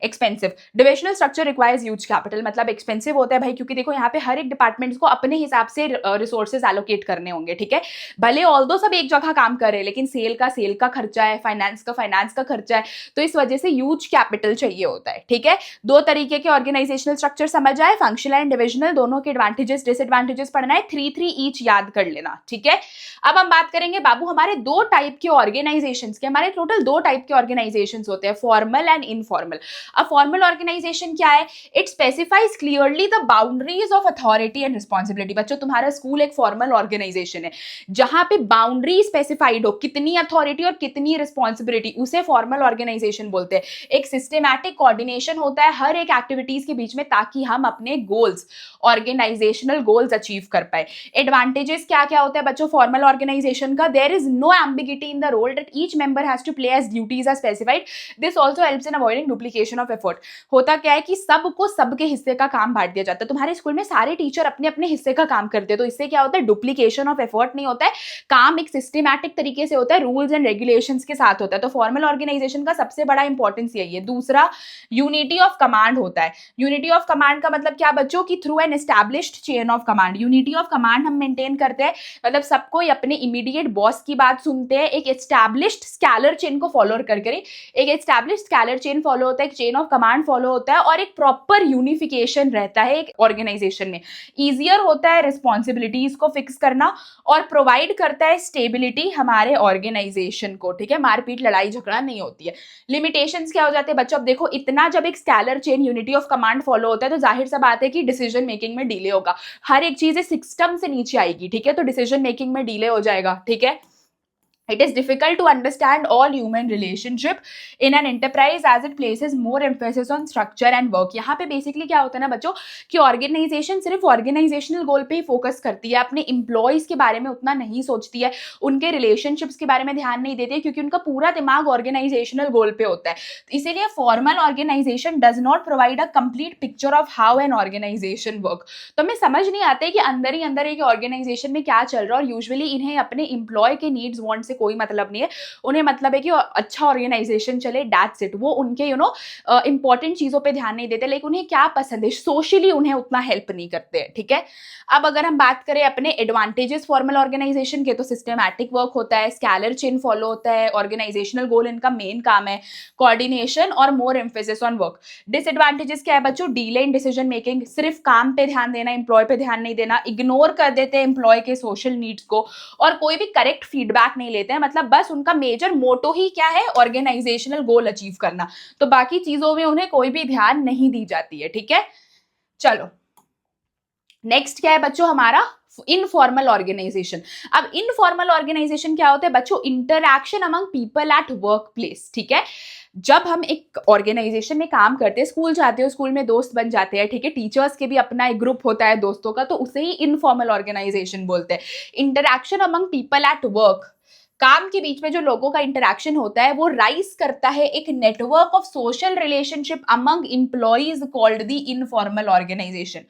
Expensive divisional structure requires huge capital, मतलब एक्सपेंसिव होता है भाई क्योंकि देखो यहाँ पे हर एक डिपार्टमेंट्स को अपने हिसाब से रिसोर्सेज एलोकेट करने होंगे, ठीक है। भले ऑल्दो सब एक जगह काम कर रहे हैं लेकिन सेल का खर्चा है, फाइनेंस का खर्चा है, तो इस वजह से ह्यूज कैपिटल चाहिए होता है, ठीक है। दो तरीके के ऑर्गेनाइजेशनल स्ट्रक्चर समझ आए, फंक्शनल एंड डिविजनल, दोनों के एडवांटेजेस डिसएडवांटेजेस पढ़ना है, 3 ईच याद कर लेना, ठीक है। अब हम बात करेंगे बाबू हमारे दो टाइप के ऑर्गेनाइजेशंस के, हमारे टोटल दो टाइप के ऑर्गेनाइजेशंस होते हैं, फॉर्मल एंड इनफॉर्मल। अब फॉर्मल ऑर्गेनाइजेशन क्या है, it specifies clearly the boundaries of authority and responsibility. बच्चों तुम्हारा स्कूल एक फॉर्मल ऑर्गेनाइजेशन है, जहां पे बाउंड्री स्पेसिफाइड हो, कितनी अथॉरिटी और कितनी रिस्पॉन्सिबिलिटी, उसे फॉर्मल ऑर्गेनाइजेशन बोलते हैं। एक सिस्टमैटिक कोऑर्डिनेशन होता है हर एक एक्टिविटीज के बीच में ताकि हम अपने गोल्स, ऑर्गेनाइजेशनल गोल्स अचीव कर पाए। एडवांटेजेस क्या क्या होता है बच्चों फॉर्मल ऑर्गेनाइजेशन का, there is no ambiguity in the role that each member has to play as duties are specified, this also helps in avoiding duplication of effort. होता क्या है कि सबको सबके हिस्से का काम बांट दिया जाता है, तुम्हारे स्कूल में सारे टीचर अपने अपने हिस्से का काम करते हैं, तो इससे क्या होता है डुप्लीकेशन ऑफ एफर्ट नहीं होता है, काम एक सिस्टमैटिक तरीके से होता है, रूल्स एंड रेगुलेशंस के साथ होता है। तो फॉर्मल ऑर्गेनाइजेशन का सबसे बड़ा इंपॉर्टेंस यही है। दूसरा यूनिटी ऑफ कमांड होता है। यूनिटी ऑफ कमांड का मतलब क्या बच्चों की through an established chain of command, unity of command हम मेंटेन करते हैं, मतलब सबको अपने इमीडिएट बॉस की बात सुनते हैं, एक एस्टैब्लिश्ड स्कैलर चेन को फॉलो करके, एक एस्टैब्लिश्ड स्कैलर चेन फॉलो होता है, एक चेन ऑफ कमांड फॉलो होता है और एक प्रॉपर यूनिफिकेशन रहता है एक ऑर्गेनाइजेशन में। ईजियर होता है रिस्पॉन्सिबिलिटीज को फिक्स करना और प्रोवाइड करता है स्टेबिलिटी हमारे ऑर्गेनाइजेशन को, ठीक है, मारपीट लड़ाई झगड़ा नहीं होती है। लिमिटेशंस क्या हो जाते हैं बच्चों, अब देखो इतना जब एक scalar chain unity of command follow होता है तो जाहिर सा बात है कि डिसीजन मेकिंग में डिले होगा, हर एक चीज सिस्टम से नीचे आएगी, ठीक है, तो डिसीजन मेकिंग में डिले हो जाएगा, ठीक है। It is difficult to understand all human relationship in an enterprise as it places more emphasis on structure and work। यहाँ पे बेसिकली क्या होता है ना बच्चों कि ऑर्गेनाइजेशन सिर्फ ऑर्गेनाइजेशनल गोल पे ही फोकस करती है, अपने एम्प्लॉयज के बारे में उतना नहीं सोचती है, उनके रिलेशनशिप्स के बारे में ध्यान नहीं देती है क्योंकि उनका पूरा दिमाग ऑर्गेनाइजेशनल गोल पे होता है। इसीलिए formal organisation does not provide a complete picture of how an organisation work. तो हमें समझ नहीं आते कि अंदर ही अंदर एक ऑर्गेनाइजेशन में क्या चल रहा है और यूजुअली इन्हें अपने एम्प्लॉय के नीड्स वांट से कोई मतलब नहीं है, उन्हें मतलब है कि अच्छा ऑर्गेनाइजेशन चले, दैट्स इट। वो उनके इंपॉर्टेंट चीजों पे ध्यान नहीं देते, लेकिन उन्हें क्या पसंद है सोशली उन्हें उतना हेल्प नहीं करते हैं, ठीक है। अब अगर हम बात करें अपने एडवांटेजेस फॉर्मल ऑर्गेनाइजेशन के, तो सिस्टमैटिक वर्क होता है, स्कैलर चेन फॉलो होता है, ऑर्गेनाइजेशनल गोल इनका मेन काम है, कोऑर्डिनेशन और मोर एम्फेसिस ऑन वर्क। डिसएडवांटेजेस क्या है बच्चों, डीले इन डिसीजन मेकिंग, सिर्फ काम पे ध्यान देना, एम्प्लॉय पे ध्यान नहीं देना, इग्नोर कर देते हैं एम्प्लॉय के सोशल नीड्स को और कोई भी करेक्ट फीडबैक नहीं लेते हैं, मतलब बस उनका मेजर मोटो ही क्या है ऑर्गेनाइजेशनल गोल अचीव करना, तो बाकी चीजों में उन्हें कोई भी ध्यान नहीं दी जाती है, ठीक है। चलो नेक्स्ट क्या है बच्चों हमारा इनफॉर्मल ऑर्गेनाइजेशन। अब इनफॉर्मल ऑर्गेनाइजेशन क्या होता है बच्चों, interaction among people at work place, ठीक है। जब हम एक ऑर्गेनाइजेशन में काम करते हैं, स्कूल जाते हो, स्कूल में दोस्त बन जाते हैं, ठीक है, टीचर्स के भी अपना एक ग्रुप होता है दोस्तों का, तो उसे ही इनफॉर्मल ऑर्गेनाइजेशन बोलते हैं। Interaction among people at work, काम के बीच में जो लोगों का इंटरैक्शन होता है वो राइज करता है एक network of social relationship among employees called the informal organisation.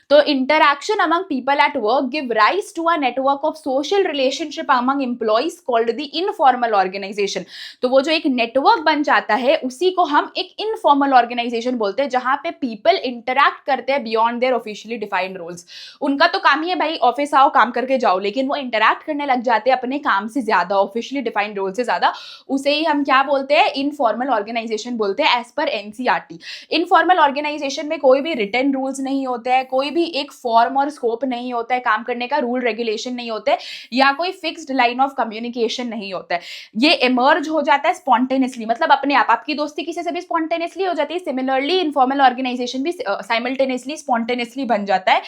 तो interaction among people at work give rise to a network of social relationship among employees called the informal organisation. तो वो जो एक नेटवर्क बन जाता है उसी को हम एक इनफॉर्मल ऑर्गेनाइजेशन बोलते हैं, जहां पे पीपल इंटरैक्ट करते हैं beyond their officially defined roles. उनका तो काम ही है भाई ऑफिस आओ काम करके जाओ, लेकिन वो इंटरैक्ट करने लग जाते हैं अपने काम से ज्यादा, ऑफिशियली डिफाइंड रोल से ज्यादा, उसे ही हम क्या बोलते हैं इनफॉर्मल ऑर्गेनाइजेशन बोलते हैं as per NCERT. Informal organisation में कोई भी रिटन रूल्स नहीं होते हैं, कोई भी एक फॉर्म और स्कोप नहीं होता है, काम करने का रूल रेगुलेशन नहीं होते या कोई फिक्स्ड लाइन ऑफ कम्युनिकेशन नहीं होता है। ये इमर्ज हो जाता है स्पॉन्टेनियसली, मतलब अपने आप, आपकी दोस्ती किसी से भी स्पॉन्टेनियसली हो जाती है, सिमिलरली इनफॉर्मल ऑर्गेनाइजेशन भी साइमल्टेनियसली स्पॉन्टेनियसली बन जाता है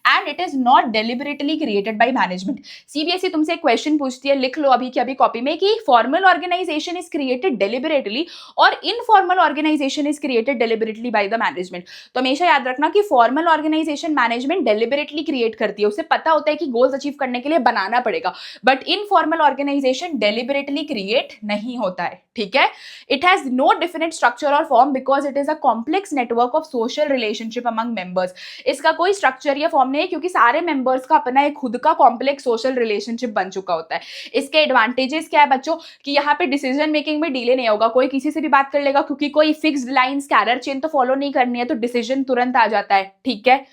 and it is not deliberately created by management. CBSE तुमसे एक क्वेश्चन पूछती है, लिख लो अभी कि अभी कॉपी में कि formal organisation is created deliberately और informal organisation is created deliberately by the management. तो हमेशा याद रखना कि formal organisation management deliberately create करती है, उसे पता होता है कि गोल्स अचीव करने के लिए बनाना पड़ेगा, but informal organisation deliberately create नहीं होता है, ठीक है। It has no definite structure और form because it is a complex network of social relationship among members. इसका कोई स्ट्रक्चर या फॉर्म नहीं है क्योंकि सारे मेंबर्स का अपना एक खुद का कॉम्प्लेक्स सोशल रिलेशनशिप बन चुका होता है। इसके एडवांटेजेस क्या है बच्चों कि यहाँ पे डिसीजन मेकिंग में डिले नहीं होगा, कोई किसी से भी बात कर लेगा क्योंकि कोई फिक्स्ड लाइंस कैरियर चेन तो फॉलो नहीं करनी है, तो डिसीजन तुरंत आ जाता है, ठीक है।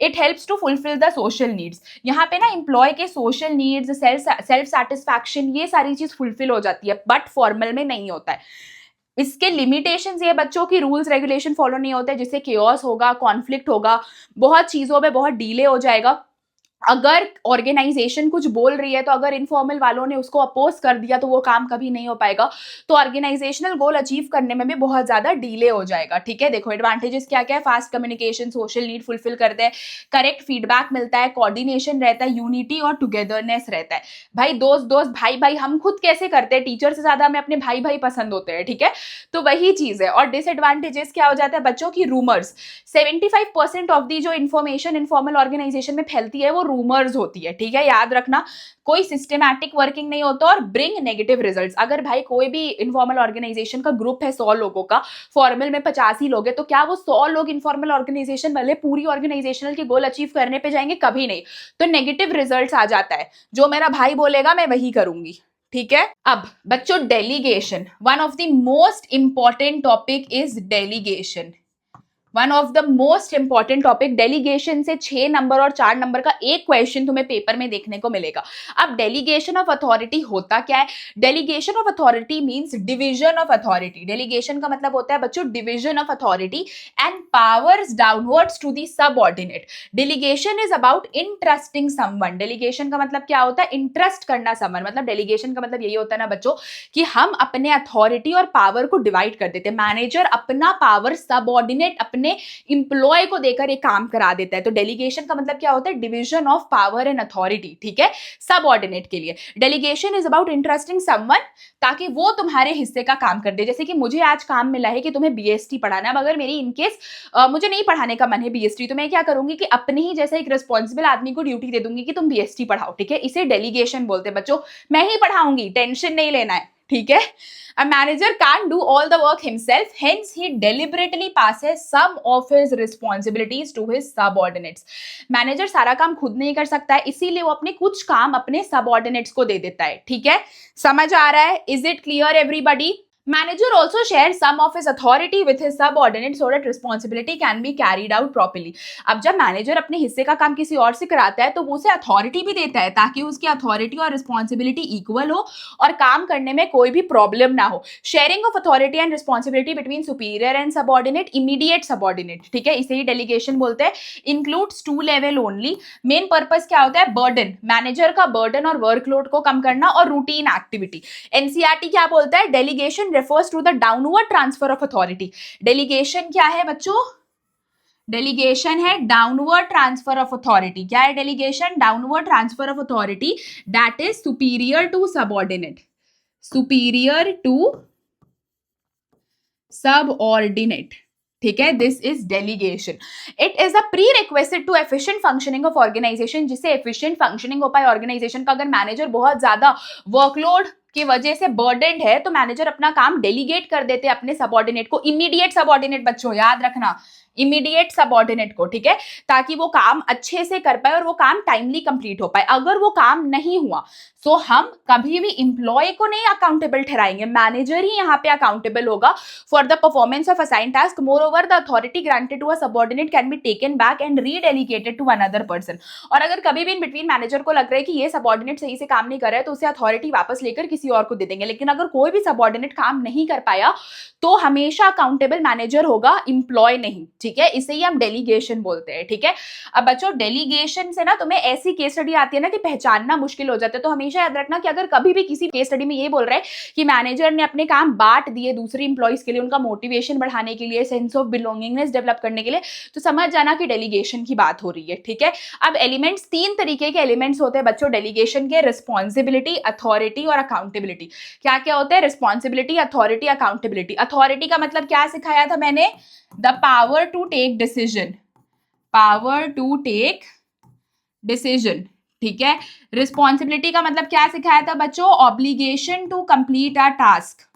It helps to fulfil the social needs. यहाँ पे ना एम्प्लॉय के सोशल नीड्स, सेल्फ सेटिस्फैक्शन, ये सारी चीज फुलफिल हो जाती है, बट फॉर्मल में नहीं होता है। इसके लिमिटेशंस ये बच्चों की रूल्स रेगुलेशन फॉलो नहीं होते, जिससे केओस होगा, कॉन्फ्लिक्ट होगा, बहुत चीजों में बहुत डिले हो जाएगा। अगर ऑर्गेनाइजेशन कुछ बोल रही है तो अगर इनफॉर्मल वालों ने उसको अपोज कर दिया तो वो काम कभी नहीं हो पाएगा, तो ऑर्गेनाइजेशनल गोल अचीव करने में भी बहुत ज्यादा डिले हो जाएगा, ठीक है। देखो एडवांटेजेस क्या क्या है, fast communication, social need fulfil करते हैं, करेक्ट फीडबैक मिलता है, कोऑर्डिनेशन रहता है, यूनिटी और टुगेदरनेस रहता है। भाई दोस्त दोस्त, भाई भाई हम खुद कैसे करते हैं, टीचर से ज्यादा हमें अपने भाई भाई पसंद होते हैं, ठीक है, तो वही चीज है। और डिसएडवांटेजेस क्या हो जाता है बच्चों की, रूमर्स। 75% ऑफ दी जो इन्फॉर्मेशन इनफॉर्मल ऑर्गेनाइजेशन में फैलती है वो रूमर्स होती है, ठीक है, याद रखना। कोई सिस्टमैटिक वर्किंग नहीं होता और ब्रिंग नेगेटिव रिजल्ट्स। अगर भाई कोई भी इनफॉर्मल ऑर्गेनाइजेशन का ग्रुप है 100 लोगों का, फॉर्मल में 50 ही लोग हैं, तो क्या वो 100 लोग इनफॉर्मल ऑर्गेनाइजेशन वाले पूरी ऑर्गेनाइजेशनल के गोल अचीव करने पे जाएंगे? कभी नहीं। तो नेगेटिव रिजल्ट्स आ जाता है, जो मेरा भाई बोलेगा मैं वही करूंगी, ठीक है। अब बच्चों delegation, one of the most important topic is delegation. One of the most important topic, delegation से 6 नंबर और 4 नंबर का एक क्वेश्चन तुम्हें पेपर में देखने को मिलेगा। अब डेलीगेशन ऑफ अथॉरिटी होता क्या है? Delegation of authority means division of authority. Delegation का मतलब होता है बच्चों division of authority and powers downwards to the subordinate. Delegation is about entrusting someone. Delegation का मतलब क्या होता है? इंट्रस्ट करना समवन। मतलब डेलीगेशन का मतलब यही होता है ना बच्चों कि हम अपने अथॉरिटी और पावर को डिवाइड कर देते हैं। मैनेजर अपना पावर सबऑर्डिनेट अपने इंप्लॉय को देकर एक काम करा देता है। तो डेलीगेशन का मतलब क्या होता है? Division of power and authority, ठीक है, सबऑर्डिनेट के लिए। Delegation is about interesting someone, ताकि वो तुम्हारे हिस्से का काम कर दे। जैसे कि मुझे आज काम मिला है कि तुम्हें बीएसटी पढ़ाना है, मगर मेरी इनकेस मुझे नहीं पढ़ाने का मन है बीएसटी, तो मैं क्या करूंगी कि अपने ही जैसे एक रिस्पॉन्सिबल आदमी को ड्यूटी दे दूंगी कि तुम बीएसटी पढ़ाओ, ठीक है। इसे डेलीगेशन बोलते हैं बच्चों। मैं ही पढ़ाऊंगी, टेंशन नहीं लेना है, ठीक है। A manager can't do all the work himself, hence he deliberately passes some of his responsibilities to his subordinates. Manager सारा काम खुद नहीं कर सकता है, इसीलिए वो अपने कुछ काम अपने सबऑर्डिनेट्स को दे देता है, ठीक है। समझ आ रहा है? Is it clear everybody? Manager also shares some of his authority with his subordinates so that responsibility can be carried out properly. अब जब मैनेजर अपने हिस्से का काम किसी और से कराता है तो वो उसे अथॉरिटी भी देता है ताकि उसकी अथॉरिटी और रिस्पॉन्सिबिलिटी इक्वल हो और काम करने में कोई भी प्रॉब्लम ना हो। Sharing of authority and responsibility between superior and subordinate, immediate subordinate, ठीक है, इसे ही डेलीगेशन बोलते हैं। Includes 2 level only. Main purpose क्या होता है? बर्डन, मैनेजर का बर्डन और वर्कलोड को कम करना और रूटीन एक्टिविटी। एनसीईआरटी क्या बोलता है? Delegation refers to the downward transfer of authority. Delegation क्या है बच्चों? डेलीगेशन है डाउनवर्ड ट्रांसफर ऑफ अथॉरिटी। क्या है delegation? Downward transfer of authority that is superior to subordinate, superior to subordinate, ठीक है। This is delegation. It is a prerequisite to efficient functioning of organisation. जिससे एफिशिएंट फंक्शनिंग हो पाए ऑर्गेनाइजेशन का। अगर मैनेजर बहुत ज्यादा वर्कलोड की वजह से बर्डनड है तो मैनेजर अपना काम डेलीगेट कर देते हैं अपने सबऑर्डिनेट को। इमीडिएट सबऑर्डिनेट बच्चों याद रखना, इमीडिएट सबऑर्डिनेट को, ठीक है, ताकि वो काम अच्छे से कर पाए और वो काम टाइमली कंप्लीट हो पाए। अगर वो काम नहीं हुआ तो हम कभी भी इंप्लॉय को नहीं अकाउंटेबल ठहराएंगे, मैनेजर ही यहाँ पे अकाउंटेबल होगा for the performance of assign task. Moreover the authority granted to a subordinate can be taken back and redelegated to another person. और अगर कभी भी इन बिटवीन मैनेजर को लग रहा है कि ये सबऑर्डिनेट सही से काम नहीं कर रहा है तो उसे अथॉरिटी वापस लेकर किसी और को दे देंगे। लेकिन अगर कोई भी सबऑर्डिनेट काम नहीं कर पाया तो हमेशा अकाउंटेबल मैनेजर होगा, इंप्लॉय नहीं, ठीक है, इसे ही हम डेलीगेशन बोलते हैं। ठीक है, अब बच्चों डेलीगेशन से ना तुम्हें ऐसी केस स्टडी आती है ना कि पहचानना मुश्किल हो जाता है, तो हमेशा याद रखना कि अगर कभी भी किसी केस स्टडी में ये बोल रहा है कि मैनेजर ने अपने काम बांट दिए दूसरे इंप्लॉइज के लिए, उनका मोटिवेशन बढ़ाने के लिए, सेंस ऑफ बिलोंगिंगनेस डेवलप करने के लिए, तो समझ जाना कि डेलीगेशन की बात हो रही है। ठीक है, अब एलिमेंट्स, 3 तरीके के एलिमेंट्स होते हैं बच्चों डेलीगेशन के, रिस्पॉन्सिबिलिटी, अथॉरिटी और अकाउंटेबिलिटी। क्या क्या होता है? Responsibility, authority, accountability. अथॉरिटी का मतलब क्या सिखाया था मैंने? The power to take decision, power to take decision. ठीक है, रिस्पॉन्सिबिलिटी का मतलब क्या सिखाया था बच्चों? Obligation to complete a task,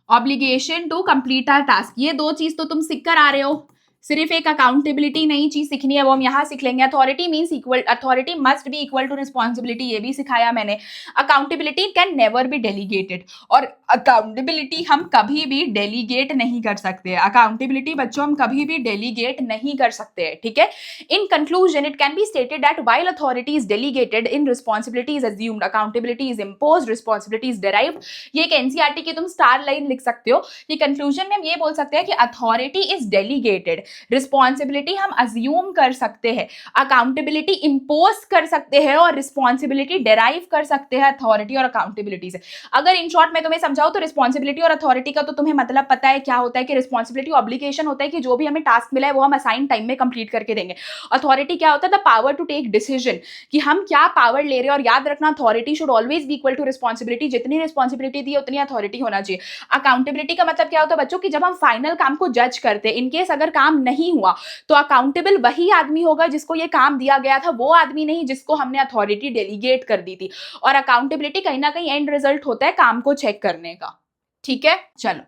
obligation to complete a task. ये 2 चीज तो तुम सीख कर आ रहे हो, सिर्फ एक अकाउंटेबिलिटी नई चीज सीखनी है, वो हम यहाँ सीख लेंगे। Authority means equal, authority must be equal to responsibility, ये भी सिखाया मैंने। Accountability can never be delegated, और अकाउंटेबिलिटी हम कभी भी डेलीगेट नहीं कर सकते। अकाउंटेबिलिटी बच्चों हम कभी भी डेलीगेट नहीं कर सकते। ठीक है, in conclusion it can be stated that while authority is delegated, in responsibility is assumed, accountability is imposed, responsibility is derived. ये एक एनसीईआरटी की तुम स्टार लाइन लिख सकते हो कि कंक्लूजन में हम ये बोल सकते हैं कि अथॉरिटी इज डेलीगेटेड, रिस्पॉन्सिबिलिटी हम अज्यूम कर सकते हैं, अकाउंटेबिलिटी इंपोज कर सकते हैं, और रिस्पॉन्सिबिलिटी डेराइव कर सकते हैं अथॉरिटी और अकाउंटेबिलिटी से। अगर इन शॉर्ट में तुम्हें समझाओ तो रिस्पॉन्सिबिलिटी और अथॉरिटी का तो तुम्हें मतलब पता है क्या होता है कि रिस्पॉन्सिबिलिटी ऑब्लिगेशन होता है कि जो भी हमें टास्क मिला है वो हम असाइन टाइम में कंप्लीट करके देंगे। अथॉरिटी क्या होता है? The power to take decision, कि हम क्या पावर ले रहे हैं। और याद रखना authority should always be equal to responsibility, जितनी रिस्पॉन्सिबिलिटी दी उतनी अथॉरिटी होना चाहिए। अकाउंटेबिलिटी का मतलब क्या होता है बच्चों? कि जब हम फाइनल काम को जज करते हैं, इनकेस अगर काम नहीं हुआ तो अकाउंटेबल वही आदमी होगा जिसको ये काम दिया गया था, वो आदमी नहीं जिसको हमने अथॉरिटी डेलीगेट कर दी थी। और अकाउंटेबिलिटी कहीं ना कहीं एंड रिजल्ट होता है काम को चेक करने का। ठीक है, चलो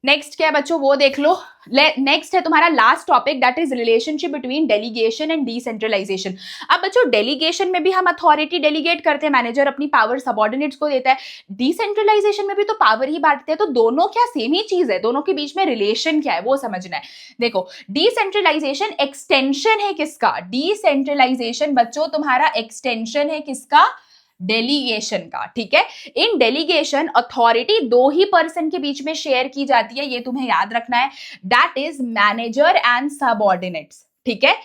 नेक्स्ट क्या है बच्चों वो देख लो। नेक्स्ट है तुम्हारा last topic, that is relationship between delegation and decentralisation. अब बच्चों डेलीगेशन में भी हम अथॉरिटी डेलीगेट करते हैं, मैनेजर अपनी पावर सबऑर्डिनेट्स को देता है। डिसेंट्रलाइजेशन में भी तो पावर ही बांटते हैं, तो दोनों क्या सेम ही चीज है? दोनों के बीच में रिलेशन क्या है वो समझना है। देखो, डिसेंट्रलाइजेशन एक्सटेंशन है किसका? डिसेंट्रलाइजेशन बच्चों तुम्हारा एक्सटेंशन है किसका? डेलीगेशन का। ठीक है, इन डेलीगेशन अथॉरिटी 2 ही पर्सन के बीच में शेयर की जाती है, ये तुम्हें याद रखना है, that is manager and subordinates. ठीक है,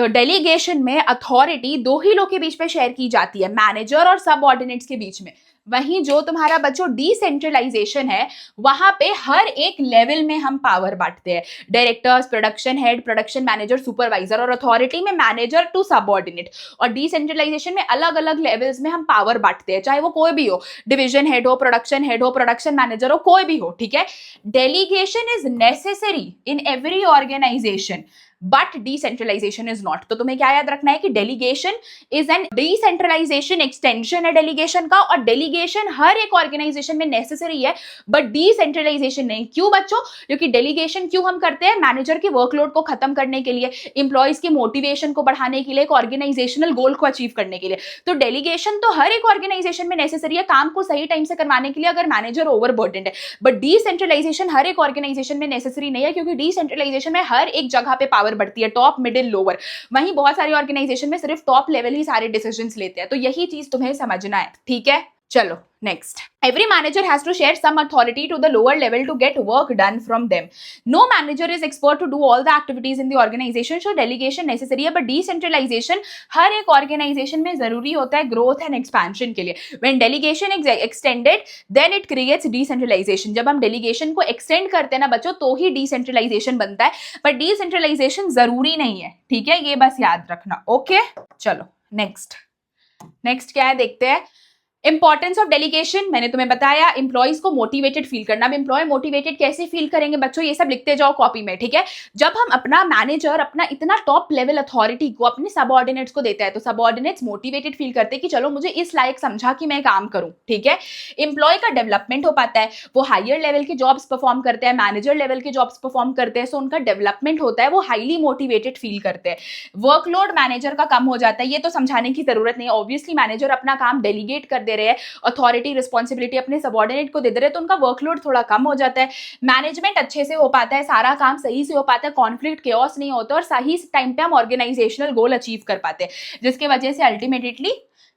डेलीगेशन में अथॉरिटी 2 ही लोग के बीच में शेयर की जाती है, मैनेजर और सबऑर्डिनेट्स के बीच में। वहीं जो तुम्हारा बच्चों डिसेंट्रलाइजेशन है, वहां पे हर एक लेवल में हम पावर बांटते हैं, directors, production head, production manager, supervisor, और अथॉरिटी में मैनेजर टू सबऑर्डिनेट। और डिसेंट्रलाइजेशन में अलग अलग लेवल्स में हम पावर बांटते हैं, चाहे वो कोई भी हो, डिवीजन हेड हो, प्रोडक्शन मैनेजर हो, कोई भी हो। ठीक है, delegation is necessary in every organisation but decentralisation is not. तो तुम्हें क्या याद रखना है कि delegation is an decentralisation extension है डेलीगेशन का, और डेलीगेशन हर एक ऑर्गेनाइजेशन में नेसेसरी है बट डिसेंट्रलाइजेशन नहीं। क्यों बच्चों? क्योंकि डेलीगेशन क्यों हम करते हैं? मैनेजर के वर्कलोड को खत्म करने के लिए, इंप्लॉइज के मोटिवेशन को बढ़ाने के लिए, एक ऑर्गेनाइजेशनल गोल को अचीव करने के लिए। तो डेलीगेशन तो हर एक ऑर्गेनाइजेशन में नेसेसरी है काम को सही टाइम से करवाने के लिए अगर मैनेजर ओवरबर्डन्ड है, बट डिसेंट्रलाइजेशन हर एक ऑर्गेनाइजेशन में नेसेसरी नहीं है, क्योंकि डिसेंट्रलाइजेशन में हर एक जगह पे पावर बढ़ती है, टॉप, मिडिल, लोअर। वहीं बहुत सारी ऑर्गेनाइजेशन में सिर्फ टॉप लेवल ही सारे डिसीजंस लेते हैं, तो यही चीज तुम्हें समझना है। ठीक है, चलो next, every manager has to share some authority to the lower level to get work done from them. No manager is expert to do all the activities in the organization, so delegation necessary है, but decentralization हर एक organization में जरूरी होता है growth and expansion के लिए। When delegation is extended, then it creates decentralization. जब हम delegation को extend करते हैं ना बच्चों, तो ही decentralization बनता है, but decentralization जरूरी नहीं है। ठीक है, ये बस याद रखना। ओके, चलो नेक्स्ट क्या है देखते हैं। इंपॉर्टेंस ऑफ डेलीगेशन मैंने तुम्हें बताया, इंप्लॉइज को मोटिवेटेड फील करना। अब इंप्लॉय मोटिवेटेड कैसे फील करेंगे बच्चों, ये सब लिखते जाओ कॉपी में। ठीक है, जब हम अपना मैनेजर अपना इतना टॉप लेवल अथॉरिटी को अपने सबऑर्डिनेट्स को देता है, तो सबऑर्डिनेट्स मोटिवेटेड फील करते हैं कि चलो मुझे इस लायक समझा कि मैं काम करूं। ठीक है, इंप्लॉय का डेवलपमेंट हो पाता है, वो हायर लेवल की जॉब्स परफॉर्म करते हैं, मैनेजर लेवल की जॉब्स परफॉर्म करते हैं, सो उनका डेवलपमेंट होता है, वो हाईली मोटिवेटेड फील करते हैं। वर्कलोड मैनेजर का कम हो जाता है, ये तो समझाने की जरूरत नहीं है, ऑब्वियसली मैनेजर अपना काम डेलीगेट कर दे रहे हैं, अथॉरिटी रिस्पॉन्सिबिलिटी अपने सबऑर्डिनेट को दे दे रहे, तो उनका वर्कलोड थोड़ा कम हो जाता है, मैनेजमेंट अच्छे से हो पाता है, सारा काम सही से हो पाता है, कॉन्फ्लिक्ट केओस नहीं होता, और सही टाइम पे हम ऑर्गेनाइजेशनल गोल अचीव कर पाते हैं, जिसके वजह से अल्टीमेटली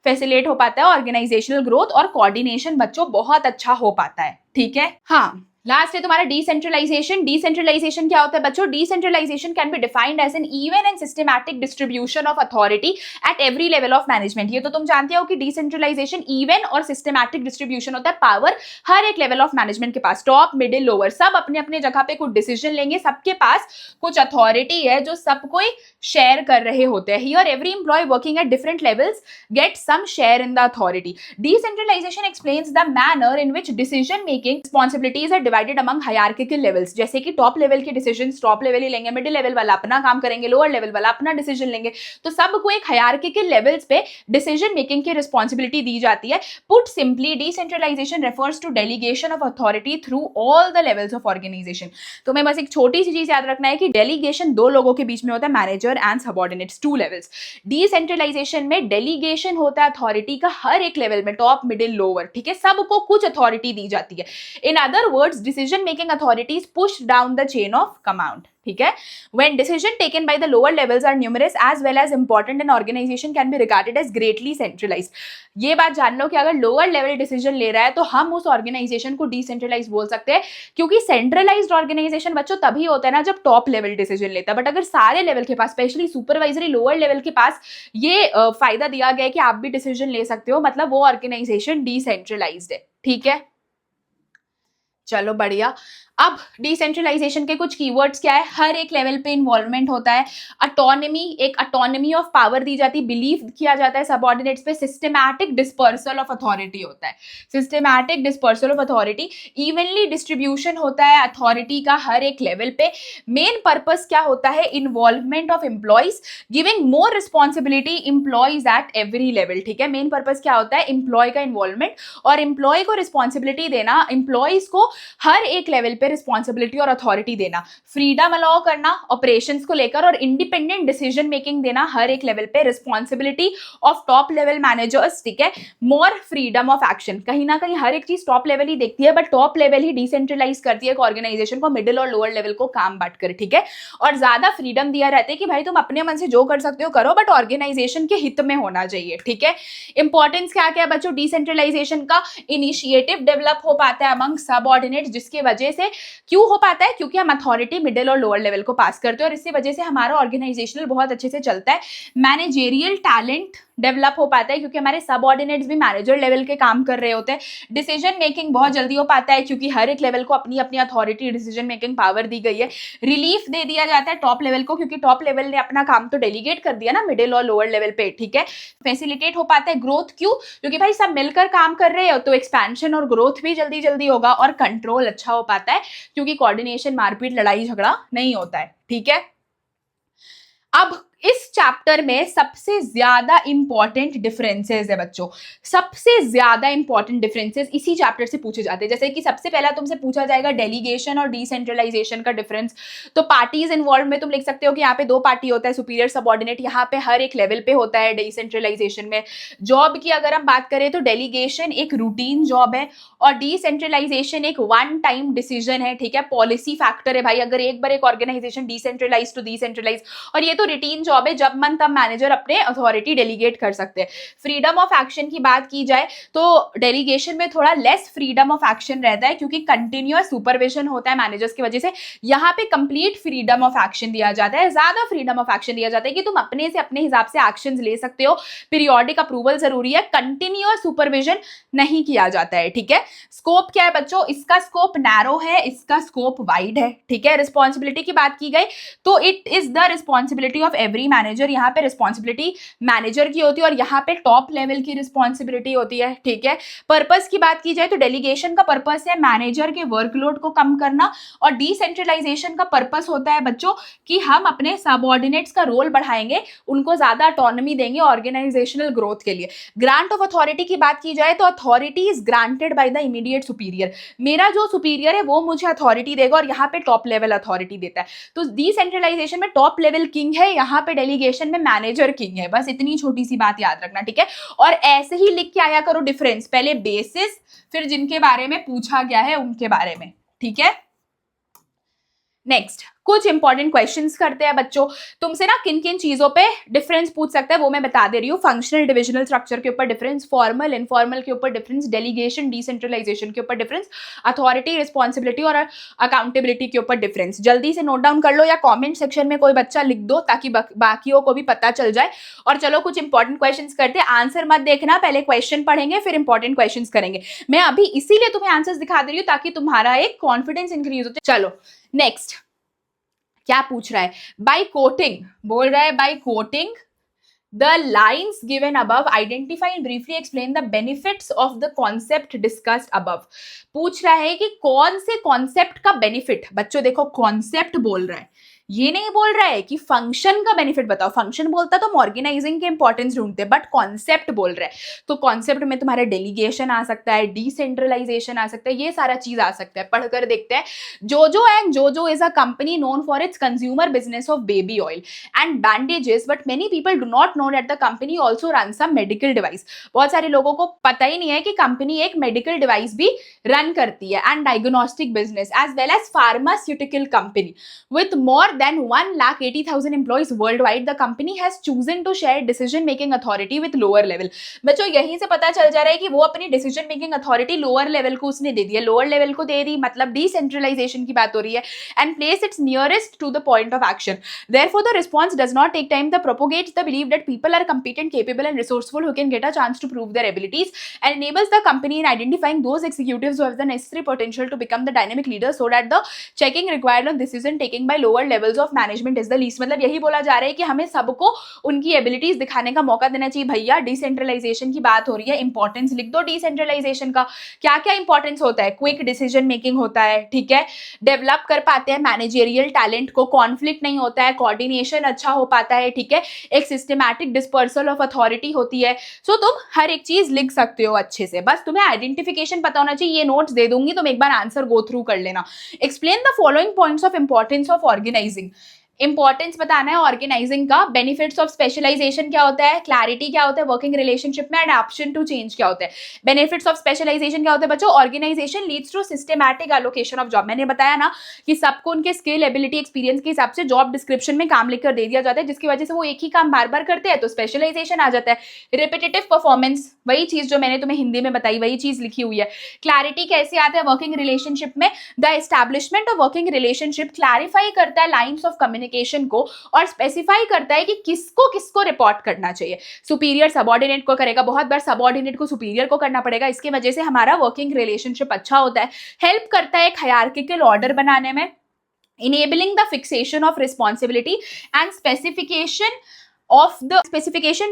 फैसिलिटेट हो पाता है ऑर्गेनाइजेशनल ग्रोथ, और कोऑर्डिनेशन बच्चों बहुत अच्छा हो पाता है। ठीक है, हाँ लास्ट है तुम्हारा डिसेंट्रलाइजेशन। डिसेंट्रलाइजेशन क्या होता है बच्चों? Decentralisation can be defined as an even and systematic distribution of authority at every level of management. ये तो तुम जानते हो कि डिसेंट्रलाइजेशन इवन और सिस्टमैटिक डिस्ट्रीब्यूशन होता है पावर हर एक लेवल ऑफ मैनेजमेंट के पास, टॉप मिडिल लोअर सब अपने अपने जगह पे कुछ डिसीजन लेंगे, सबके पास कुछ अथॉरिटी है जो सब कोई शेयर कर रहे होते हैं। Here every employee working at different levels get some share in the authority. Decentralisation explains the manner in which decision making responsibilities are divided among hierarchical levels. जैसे कि टॉप लेवल के डिसीजंस टॉप लेवल ही लेंगे, मिडिल लेवल वाला अपना काम करेंगे, लोअर लेवल वाला अपना डिसीजन लेंगे, तो सबको एक हायरार्किकल लेवल्स पे डिसीजन मेकिंग की रिस्पॉन्सिबिलिटी दी जाती है। Put simply decentralisation refers to delegation of authority through all the levels of organisation. तो मैं बस एक छोटी सी चीज याद रखना है कि डेलीगेशन दो लोगों के बीच में होता है, manager and subordinates, two levels. Decentralisation में डेलीगेशन होता है अथॉरिटी का हर एक लेवल में, टॉप मिडिल लोअर, ठीक है, सबको कुछ अथॉरिटी दी जाती है। In other words decision making authorities push down the chain of command, ठीक है। When decision taken by the lower levels are numerous as well as important, an organization can be regarded as greatly centralized। ये बात जान लो कि अगर लोअर लेवल डिसीजन ले रहा है तो हम उस ऑर्गेनाइजेशन को डिसेंट्रलाइज बोल सकते हैं, क्योंकि सेंट्रलाइज्ड ऑर्गेनाइजेशन बच्चों तभी होता है ना जब टॉप लेवल डिसीजन लेता है। बट अगर सारे लेवल के पास, स्पेशली सुपरवाइजरी लोअर लेवल के पास ये फायदा दिया गया है कि आप भी डिसीजन ले सकते हो, मतलब वो ऑर्गेनाइजेशन डिसेंट्रलाइज्ड है, ठीक है। चलो बढ़िया। अब डिसेंट्रलाइजेशन के कुछ कीवर्ड्स क्या है? हर एक लेवल पे इन्वॉल्वमेंट होता है, अटोनमी, एक अटोनमी ऑफ पावर दी जाती है, बिलीव किया जाता है सबऑर्डिनेट्स पे, सिस्टमैटिक डिस्पर्सल ऑफ अथॉरिटी होता है, systematic dispersal of authority, evenly distribution होता है अथॉरिटी का हर एक लेवल पे। मेन पर्पस क्या होता है? Involvement of employees, giving more responsibility employees eight every level, ठीक है। मेन पर्पस क्या होता है? एम्प्लॉय का इन्वॉल्वमेंट और एम्प्लॉय को रिस्पॉन्सिबिलिटी देना, एम्प्लॉयज को हर एक लेवल पे रिस्पॉन्सिबिलिटी और अथॉरिटी देना, फ्रीडम अलाउ करना ऑपरेशंस को लेकर और इंडिपेंडेंट डिसीजन मेकिंग देना हर एक लेवल पे, responsibility of top level managers, ठीक है। मोर फ्रीडम ऑफ एक्शन, कहीं ना कहीं हर एक चीज टॉप लेवल ही देखती है बट टॉप लेवल ही डिसेंट्रलाइज करती है ऑर्गेनाइजेशन को, मिडिल और लोअर लेवल को काम बांट कर, ठीक है। और ज्यादा फ्रीडम दिया रहता है कि भाई तुम अपने मन से जो कर सकते हो करो, बट ऑर्गेनाइजेशन के हित में होना चाहिए, ठीक है। इंपॉर्टेंस क्या क्या है बच्चों डिसेंट्रलाइजेशन का? इनिशिएटिव डेवलप हो पाता है अमंग सबऑर्डिनेट्स, जिसकी वजह से क्यों हो पाता है? क्योंकि हम अथॉरिटी मिडिल और लोअर लेवल को पास करते हैं और इसी वजह से हमारा ऑर्गेनाइजेशनल बहुत अच्छे से चलता है। मैनेजेरियल टैलेंट डेवलप हो पाता है क्योंकि हमारे सबऑर्डिनेट्स भी मैनेजर लेवल के काम कर रहे होते हैं। डिसीजन मेकिंग बहुत जल्दी हो पाता है क्योंकि हर एक लेवल को अपनी अपनी अथॉरिटी, डिसीजन मेकिंग पावर दी गई है। रिलीफ दे दिया जाता है टॉप लेवल को क्योंकि टॉप लेवल ने अपना काम तो डेलीगेट कर दिया ना मिडिल और लोअर लेवल पे, ठीक है। फैसिलिटेट हो पाता है ग्रोथ, क्यों? क्योंकि भाई सब मिलकर काम कर रहे हो तो एक्सपेंशन और ग्रोथ भी जल्दी जल्दी होगा। और कंट्रोल अच्छा हो पाता है क्योंकि कोऑर्डिनेशन, मारपीट, लड़ाई झगड़ा नहीं होता है, ठीक है। अब इस चैप्टर में सबसे ज्यादा इंपॉर्टेंट डिफरेंसेस है बच्चों, सबसे ज्यादा इंपॉर्टेंट डिफरेंसेस इसी चैप्टर से पूछे जाते हैं। जैसे कि सबसे पहला तुमसे पूछा जाएगा डेलीगेशन और डिसेंट्रलाइजेशन का डिफरेंस, तो पार्टीज इन्वॉल्व में तुम लिख सकते हो कि यहाँ पे दो पार्टी होता है, सुपीरियर सबऑर्डिनेट, यहाँ पे हर एक लेवल पे होता है डिसेंट्रलाइजेशन में। जॉब की अगर हम बात करें तो डेलीगेशन एक रूटीन जॉब है और डिसेंट्रलाइजेशन एक वन टाइम डिसीजन है, ठीक है, पॉलिसी फैक्टर है भाई। अगर एक बार एक ऑर्गेनाइजेशन डिसेंट्रलाइज टू डिसेंट्रलाइज, और ये तो रूटीन जॉब है, जब मन तब मैनेजर अपने अथॉरिटी डेलीगेट कर सकते हैं। फ्रीडम ऑफ एक्शन की बात की जाए तो डेलीगेशन में थोड़ा लेस फ्रीडम ऑफ एक्शन रहता है क्योंकि कंटिन्यूअस सुपरविजन होता है मैनेजर्स की वजह से। यहाँ पे कंप्लीट फ्रीडम ऑफ एक्शन दिया जाता है, ज्यादा फ्रीडम ऑफ एक्शन दिया जाता है कि तुम अपने से अपने हिसाब से एक्शंस ले सकते हो। पीरियोडिक अप्रूवल जरूरी है, कंटिन्यूअस सुपरविजन नहीं किया जाता है, ठीक है। स्कोप क्या है बच्चों? इसका स्कोप नैरो है, इसका स्कोप वाइड है, ठीक है। रिस्पॉन्सिबिलिटी की बात की गई तो it is the responsibility of every manager, यहाँ पे रिस्पॉन्सिबिलिटी मैनेजर की होती है और यहाँ पे टॉप लेवल की रिस्पॉन्सिबिलिटी होती है, ठीक है। पर्पस की बात की जाए तो डेलीगेशन का पर्पस है मैनेजर के वर्कलोड को कम करना और डिसेंट्रलाइजेशन का पर्पस होता है बच्चों कि हम अपने सबऑर्डिनेट्स का रोल बढ़ाएंगे, उनको ज्यादा ऑटोनॉमी देंगे ऑर्गेनाइजेशनल ग्रोथ के लिए। ग्रांट ऑफ अथॉरिटी की बात की जाए तो authority is granted by the immediate superior, मेरा जो सुपीरियर है वो मुझे अथॉरिटी देगा और यहाँ पे टॉप लेवल अथॉरिटी देता है। तो डिसेंट्रलाइजेशन में टॉप लेवल किंग है, यहाँ पे डेलीगेशन में मैनेजर किंग है। बस इतनी छोटी सी बात याद रखना, ठीक है। और ऐसे ही लिख के आया करो डिफरेंस, पहले बेसिस फिर जिनके बारे में पूछा गया है उनके बारे में, ठीक है। नेक्स्ट कुछ इंपॉर्टेंट क्वेश्चंस करते हैं बच्चों। तुमसे ना किन किन चीजों पे डिफरेंस पूछ सकता है वो मैं बता दे रही हूँ। फंक्शनल डिविजनल स्ट्रक्चर के ऊपर डिफरेंस, फॉर्मल इनफॉर्मल के ऊपर डिफरेंस, डेलीगेशन डिसेंट्रलाइजेशन के ऊपर डिफरेंस, अथॉरिटी रिस्पॉन्सिबिलिटी और अकाउंटेबिलिटी के ऊपर डिफरेंस। जल्दी से नोट डाउन कर लो या कॉमेंट सेक्शन में कोई बच्चा लिख दो ताकि बाकियों को भी पता चल जाए। और चलो कुछ इंपॉर्टेंट क्वेश्चंस करते हैं। आंसर मत देखना, पहले क्वेश्चन पढ़ेंगे फिर इंपॉर्टेंट क्वेश्चंस करेंगे। मैं अभी इसीलिए तुम्हें आंसर्स दिखा दे रही हूँ ताकि तुम्हारा एक कॉन्फिडेंस इंक्रीज हो। चलो नेक्स्ट क्या पूछ रहा है, बाय कोटिंग बोल रहा है, by quoting the lines given above identify and briefly explain the benefits of the concept discussed above। पूछ रहा है कि कौन से कॉन्सेप्ट का बेनिफिट, बच्चों देखो कॉन्सेप्ट बोल रहा है, ये नहीं बोल रहा है कि फंक्शन का बेनिफिट बताओ। फंक्शन बोलता तो हम ऑर्गेनाइजिंग के इंपॉर्टेंस ढूंढते, बट कॉन्सेप्ट बोल रहा है तो कॉन्सेप्ट में तुम्हारा डेलीगेशन आ सकता है, डिसेंट्रलाइजेशन आ सकता है, ये सारा चीज आ सकता है। पढ़कर देखते हैं। Jojo and Jojo is a company known for its consumer business of baby oil and bandages, but many people do not know that the company also run some medical device. बहुत सारे लोगों को पता ही नहीं है कि कंपनी एक मेडिकल डिवाइस भी रन करती है, and diagnostic business as well as pharmaceutical company with more than 1,80,000 employees worldwide, the company has chosen to share decision making authority with lower level। बच्चों यहीं से पता चल जा रहा है कि वो अपनी decision making authority lower level को उसने दे दी है। lower level को दे दी मतलब decentralization की बात हो रही है, and place its nearest to the point of action। Therefore the response does not take time, the propagates the belief that people are competent, capable and resourceful who can get a chance to prove their abilities, and enables the company in identifying those executives who have the necessary potential to become the dynamic leader, so that the checking required on decision taking by lower levels of management is the least. मतलब यही बोला जा रहा है कि हमें सबको उनकी एबिलिटीज दिखाने का मौका देना चाहिए। भैया डिसेंट्रलाइजेशन की बात हो रही है, इंपॉर्टेंस लिख दो डिसेंट्रलाइजेशन का। क्या क्या इंपॉर्टेंस होता है, क्विक डिसीजन मेकिंग होता है, ठीक है, डेवलप कर पाते हैं मैनेजरियल टैलेंट को, कॉन्फ्लिक्ट नहीं होता है, कोऑर्डिनेशन अच्छा हो पाता है, ठीक है, एक सिस्टमैटिक डिस्पर्सल ऑफ अथॉरिटी होती है। सो तुम हर एक चीज लिख सकते हो अच्छे से, बस तुम्हें आइडेंटिफिकेशन पता होना चाहिए। ये नोट्स दे दूंगी, तुम एक बार आंसर गो थ्रू कर लेना। Explain the following points of importance of organising. Importance बताना है ऑर्गेनाइजिंग का। बेनिफिट्स ऑफ स्पेशलाइजेशन क्या होता है, क्लैरिटी क्या होता है, वर्किंग रिलेशनशिप में अडैप्शन टू चेंज क्या होता है। बेनिफिट्स ऑफ स्पेशलाइजेशन क्या होता है बच्चों, organisation leads to systematic allocation of job. मैंने बताया ना कि सबको उनके स्किल एबिलिटी एक्सपीरियंस के हिसाब से जॉब डिस्क्रिप्शन में काम लिखकर दे दिया जाता है, जिसकी वजह से वो एक ही काम बार बार करते हैं, तो स्पेशलाइजेशन आ जाता है। रिपीटेटिव परफॉर्मेंस, वही चीज जो मैंने तुम्हें हिंदी में बताई वही चीज लिखी हुई है। क्लैरिटी कैसे आता है वर्किंग रिलेशनशिप में, the establishment of working relationship clarify करता है लाइंस ऑफ कम्युनिकेशन को और स्पेसिफाई करता है कि किसको किसको रिपोर्ट करना चाहिए। सुपीरियर सबऑर्डिनेट को करेगा, बहुत बार सबऑर्डिनेट को सुपीरियर को करना पड़ेगा, इसकी वजह से हमारा वर्किंग रिलेशनशिप अच्छा होता है। हेल्प करता है एक हायरार्किकल ऑर्डर बनाने में, enabling the fixation of responsibility and specification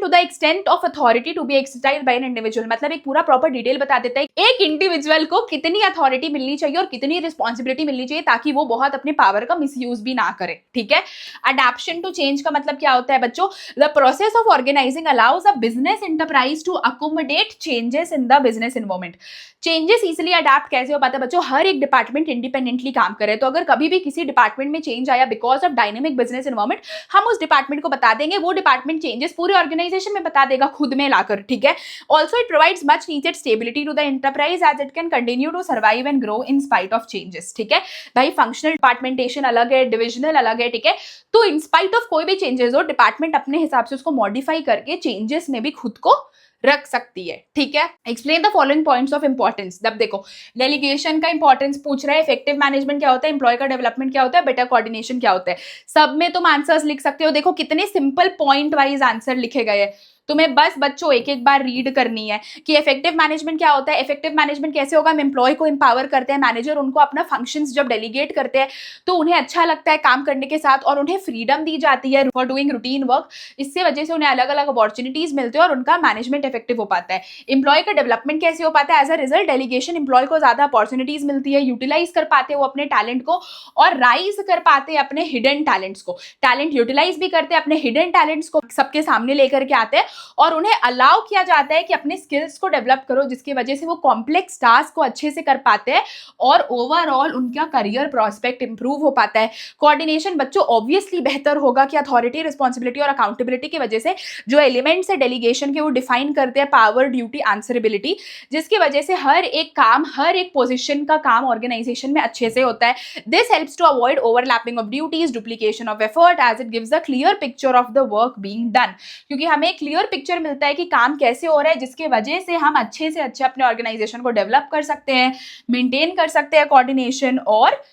to the extent of authority to be exercised by an individual। मतलब एक पूरा प्रॉपर डिटेल बता देता है एक इंडिविजुअल को कितनी अथॉरिटी मिलनी चाहिए और कितनी रिस्पॉन्सिबिलिटी मिलनी चाहिए ताकि वो बहुत अपने पावर का मिसयूज भी ना करे, ठीक है। अडैप्शन टू चेंज का मतलब क्या होता है बच्चों, the process of organising allows a business enterprise to accommodate changes in the business environment. Changes easily adapt कैसे हो पाता है बच्चों, हर एक डिपार्टमेंट इंडिपेंडेंटली काम करे, तो अगर कभी भी किसी डिपार्टमेंट में चेंज आया because of dynamic business environment, हम उस डिपार्टमेंट को बता देंगे, वो डिपार्टमेंट चेंजेस पूरे ऑर्गेनाइजेशन में बता देगा खुद में लाकर, ठीक है। Also it provides much needed stability to the enterprise as it can continue to survive and grow in spite of changes, ठीक है भाई। फंक्शनल डिपार्टमेंटेशन अलग है, डिविजनल अलग है, ठीक है, तो इन स्पाइट ऑफ कोई भी चेंजेस हो डिपार्टमेंट अपने हिसाब से उसको मॉडिफाई करके चेंजेस में भी खुद को रख सकती है, ठीक है। Explain the following points of importance. अब देखो डेलीगेशन का इंपॉर्टेंस पूछ रहा है, इफेक्टिव मैनेजमेंट क्या होता है, एम्प्लॉय का डेवलपमेंट क्या होता है, बेटर कोऑर्डिनेशन क्या होता है। सब में तुम आंसर्स लिख सकते हो। देखो कितने सिंपल पॉइंट वाइज आंसर लिखे गए हैं, तुम्हें बस बच्चों एक एक बार रीड करनी है कि इफेक्टिव मैनेजमेंट क्या होता है। इफेक्टिव मैनेजमेंट कैसे होगा, हम एम्प्लॉय को एम्पावर करते हैं, मैनेजर उनको अपना फंक्शंस जब डेलीगेट करते हैं तो उन्हें अच्छा लगता है काम करने के साथ और उन्हें फ्रीडम दी जाती है फॉर डूइंग रूटीन वर्क। इससे वजह से उन्हें अलग अलग अपॉर्चुनिटीज मिलती है और उनका मैनेजमेंट इफेक्टिव हो पाता है। एम्प्लॉय का डेवलपमेंट कैसे हो पाता है, as a result delegation employ को ज्यादा अपॉर्चुनिटीज मिलती है, यूटिलाइज कर पाते हैं वो अपने टैलेंट को और राइज कर पाते हैं अपने हिडन टैलेंट्स को। टैलेंट यूटिलाइज भी करते हैं, अपने हिडन टैलेंट्स को सबके सामने लेकर के आते हैं और उन्हें अलाउ किया जाता है कि अपने स्किल्स को डेवलप करो, जिसकी वजह से वो कॉम्प्लेक्स टास्क को अच्छे से कर पाते हैं और ओवरऑल उनका करियर प्रोस्पेक्ट इंप्रूव हो पाता है। कोऑर्डिनेशन बच्चों ऑब्वियसली बेहतर होगा कि अथॉरिटी, रिस्पॉन्सिबिलिटी और अकाउंटेबिलिटी की वजह से जो एलिमेंट्स है डेलीगेशन के वो डिफाइन करते हैं पावर, ड्यूटी, आंसरेबिलिटी, जिसकी वजह से हर एक काम, हर एक पोजीशन का काम ऑर्गेनाइजेशन में अच्छे से होता है। This helps to avoid overlapping of duties, duplication of effort, as it gives a clear picture of the work being done, क्योंकि हमें एक क्लियर पिक्चर मिलता है कि काम कैसे हो रहा है, जिसकी वजह से हम अच्छे से अच्छे अपने ऑर्गेनाइजेशन को डेवलप कर सकते हैं, मेंटेन कर सकते हैं कोऑर्डिनेशन, और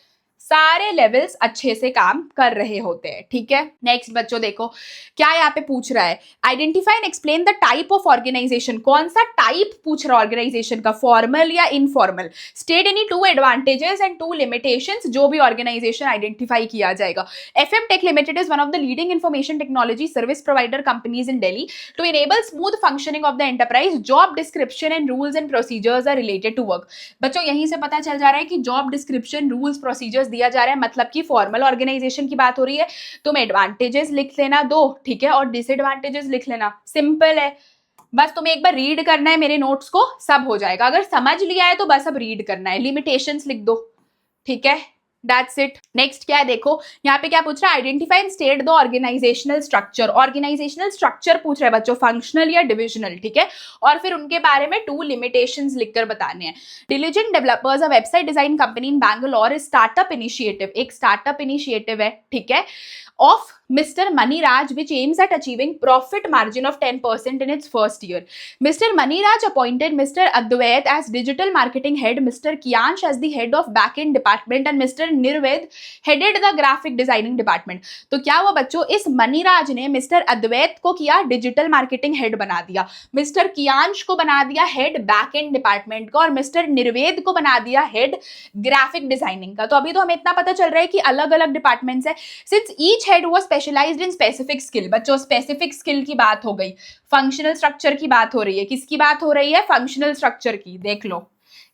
सारे लेवल्स अच्छे से काम कर रहे होते हैं। ठीक है, नेक्स्ट बच्चों देखो क्या यहाँ पे पूछ रहा है, identify and explain the type of organisation. कौन सा टाइप पूछ रहा है ऑर्गेनाइजेशन का, फॉर्मल या informal. State any 2 advantages and 2 limitations जो भी ऑर्गेनाइजेशन आइडेंटिफाई किया जाएगा। FM Tech Limited is one of the leading information technology service provider companies in Delhi. To enable smooth functioning of the enterprise, job description and rules and procedures are related to work. बच्चों यहीं से पता चल जा रहा है कि जॉब डिस्क्रिप्शन, रूल्स, प्रोसीजर्स दिया जा रहा है, मतलब कि फॉर्मल ऑर्गेनाइजेशन की बात हो रही है। तुम एडवांटेजेस लिख लेना 2, ठीक है, और डिसएडवांटेजेस लिख लेना, सिंपल है। बस तुम्हें एक बार रीड करना है मेरे नोट्स को, सब हो जाएगा। अगर समझ लिया है तो बस अब रीड करना है, लिमिटेशंस लिख दो, ठीक है, दैट्स इट। नेक्स्ट क्या है देखो, यहाँ पे क्या पूछ रहा है, identify and state the organisational structure. Organisational structure पूछ रहा है बच्चों, फंक्शनल या डिविजनल, ठीक है, और फिर उनके बारे में 2 लिमिटेशंस लिखकर बताने हैं। Diligent developers, a website design company in Bangalore, startup initiative, एक स्टार्टअप इनिशिएटिव है, ठीक है, of Mr. Maniraj, which aims at achieving profit margin of 10% in its first year. Mr. Maniraj appointed Mr. Advait as digital marketing head, Mr. Kiyansh as the head of backend department and Mr. Nirved headed the graphic designing department. तो क्या हुआ बच्चों, इस मनीराज ने मिस्टर अद्वैत को किया डिजिटल मार्केटिंग हेड बना दिया, मिस्टर कियांश को बना दिया हेड बैकएंड डिपार्टमेंट का, और मिस्टर निर्वेद को बना दिया हेड ग्राफिक डिजाइनिंग का। तो अभी तो हमें इतना पता चल रहा है कि अलग अलग डिपार्टमेंट्स है, since each head was specialised in specific skill. बच्चों स्पेसिफिक स्किल की बात हो गई, फंक्शनल स्ट्रक्चर की बात हो रही है, किसकी बात हो रही है, फंक्शनल स्ट्रक्चर की। देख लो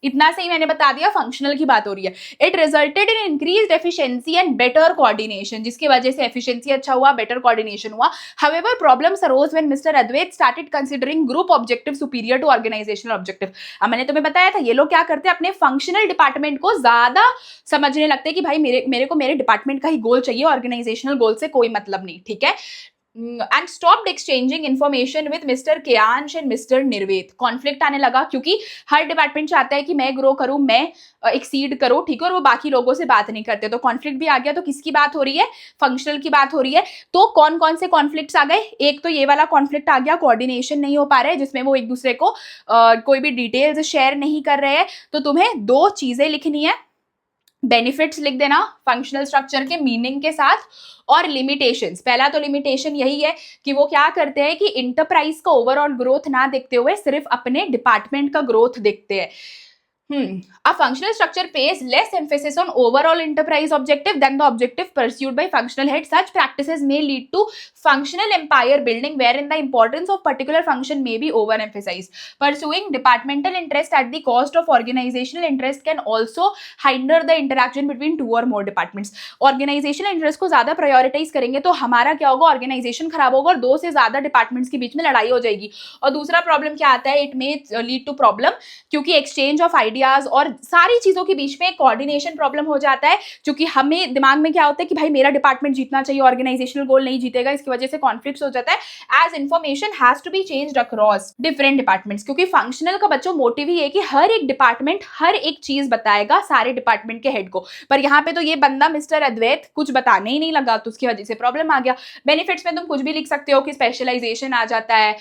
इतना सही मैंने बता दिया, फंक्शनल की बात हो रही है। It resulted in increased efficiency and better coordination, जिसकी वजह से एफिशिएंसी अच्छा हुआ, बेटर कोऑर्डिनेशन हुआ। However problems arose when mister Advait started considering group objective superior to organisational objective. अब मैंने तुम्हें बताया था ये लोग क्या करते हैं, अपने फंक्शनल डिपार्टमेंट को ज्यादा समझने लगते हैं कि भाई मेरे को मेरे डिपार्टमेंट का ही गोल चाहिए, ऑर्गेनाइजेशनल गोल से कोई मतलब नहीं, ठीक है। And stopped exchanging information with mister Kiyansh and mister Nirved. Conflict आने लगा क्योंकि हर डिपार्टमेंट चाहता है कि मैं ग्रो करूं, मैं एक्सीड करूं, ठीक है, और वो बाकी लोगों से बात नहीं करते, तो कॉन्फ्लिक्ट भी आ गया। तो किसकी बात हो रही है, फंक्शनल की बात हो रही है। तो कौन कौन से कॉन्फ्लिक्ट्स आ गए, एक तो ये वाला कॉन्फ्लिक्ट आ गया, कोऑर्डिनेशन नहीं हो पा रहे, जिसमें वो एक दूसरे को कोई भी डिटेल्स शेयर नहीं कर रहे हैं। तो तुम्हें 2 चीजें लिखनी है, बेनिफिट्स लिख देना फंक्शनल स्ट्रक्चर के मीनिंग के साथ, और लिमिटेशंस। पहला तो लिमिटेशन यही है कि वो क्या करते हैं कि इंटरप्राइज का ओवरऑल ग्रोथ ना देखते हुए सिर्फ अपने डिपार्टमेंट का ग्रोथ देखते हैं। A functional structure pays less emphasis on overall enterprise objective than the objective pursued by functional head. Such practices may lead to functional empire building, wherein the importance of particular function may be overemphasized. Pursuing departmental interest at the cost of organizational interest can also hinder the interaction between 2 or more departments. Organizational interest को ज्यादा prioritize करेंगे तो हमारा क्या होगा, organization खराब होगा और 2 से ज्यादा departments के बीच में लड़ाई हो जाएगी। और दूसरा problem क्या आता है, it may lead to problem क्योंकि exchange of ideas और सारी चीजों के बीच में कोऑर्डिनेशन प्रॉब्लम हो जाता है, क्योंकि हमें दिमाग में क्या होता है कि भाई मेरा डिपार्टमेंट जीतना चाहिए, ऑर्गेनाइजेशनल गोल नहीं जीतेगा, इसकी वजह से कॉन्फ्लिक्ट्स हो जाता है। As information has to be changed across different departments, क्योंकि फंक्शनल का बच्चों मोटिव ही है कि हर एक डिपार्टमेंट हर एक चीज बताएगा सारे डिपार्टमेंट के हेड को, पर यहाँ पे तो ये बंदा मिस्टर अद्वैत कुछ बताने ही नहीं लगा, तो उसकी वजह से प्रॉब्लम आ गया। बेनिफिट्स में तुम कुछ भी लिख सकते हो कि स्पेशलाइजेशन आ जाता है,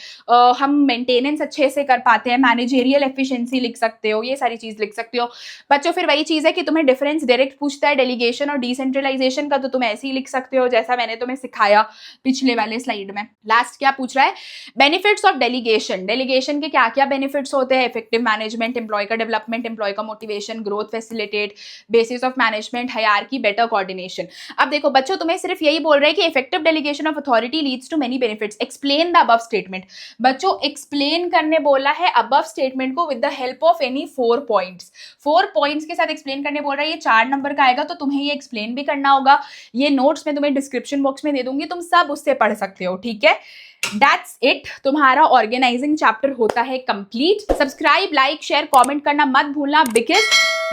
हम मेंटेनेंस अच्छे से कर पाते हैं, मैनेजेरियल एफिशिएंसी लिख सकते हो, ये सारी चीज लिख सकते हो बच्चों। फिर वही चीज है कि तुम्हें डिफरेंस डायरेक्ट पूछता है डेलीगेशन और डिसेंट्रलाइजेशन का, तो तुम ऐसे ही लिख सकते हो जैसा मैंने तुम्हें सिखाया पिछले वाले स्लाइड में। लास्ट क्या पूछ रहा है, बेनिफिट्स ऑफ डेलीगेशन। डेलीगेशन के क्या क्या बेनिफिट्स होते हैं, इफेक्टिव मैनेजमेंट, एम्प्लॉय का डेवलपमेंट, एम्प्लॉय का motivation, growth facilitate, basis of management, hierarchy, better coordination. अब देखो बच्चों तुम्हें सिर्फ यही बोल रहे हैं कि effective delegation of authority leads to many benefits, explain the above statement. बच्चों एक्सप्लेन करने बोला है अबव स्टेटमेंट को with the help of any 4 points. 4 points के साथ एक्सप्लेन करने बोल रहा है, ये 4 नंबर का आएगा, तो तुम्हें ये एक्सप्लेन भी करना होगा। ये नोट्स में तुम्हें डिस्क्रिप्शन बॉक्स में दे दूंगी, तुम सब उससे पढ़ सकते हो, ठीक है। दैट्स इट, तुम्हारा ऑर्गेनाइजिंग चैप्टर होता है complete. Subscribe, like, share, comment करना मत भूलना, बिकॉज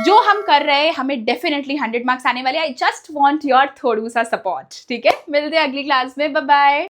जो हम कर रहे हैं हमें डेफिनेटली 100 मार्क्स आने वाले। आई जस्ट वांट योर थोड़ा सा सपोर्ट, ठीक है? मिलते हैं अगली क्लास में, बाय बाय।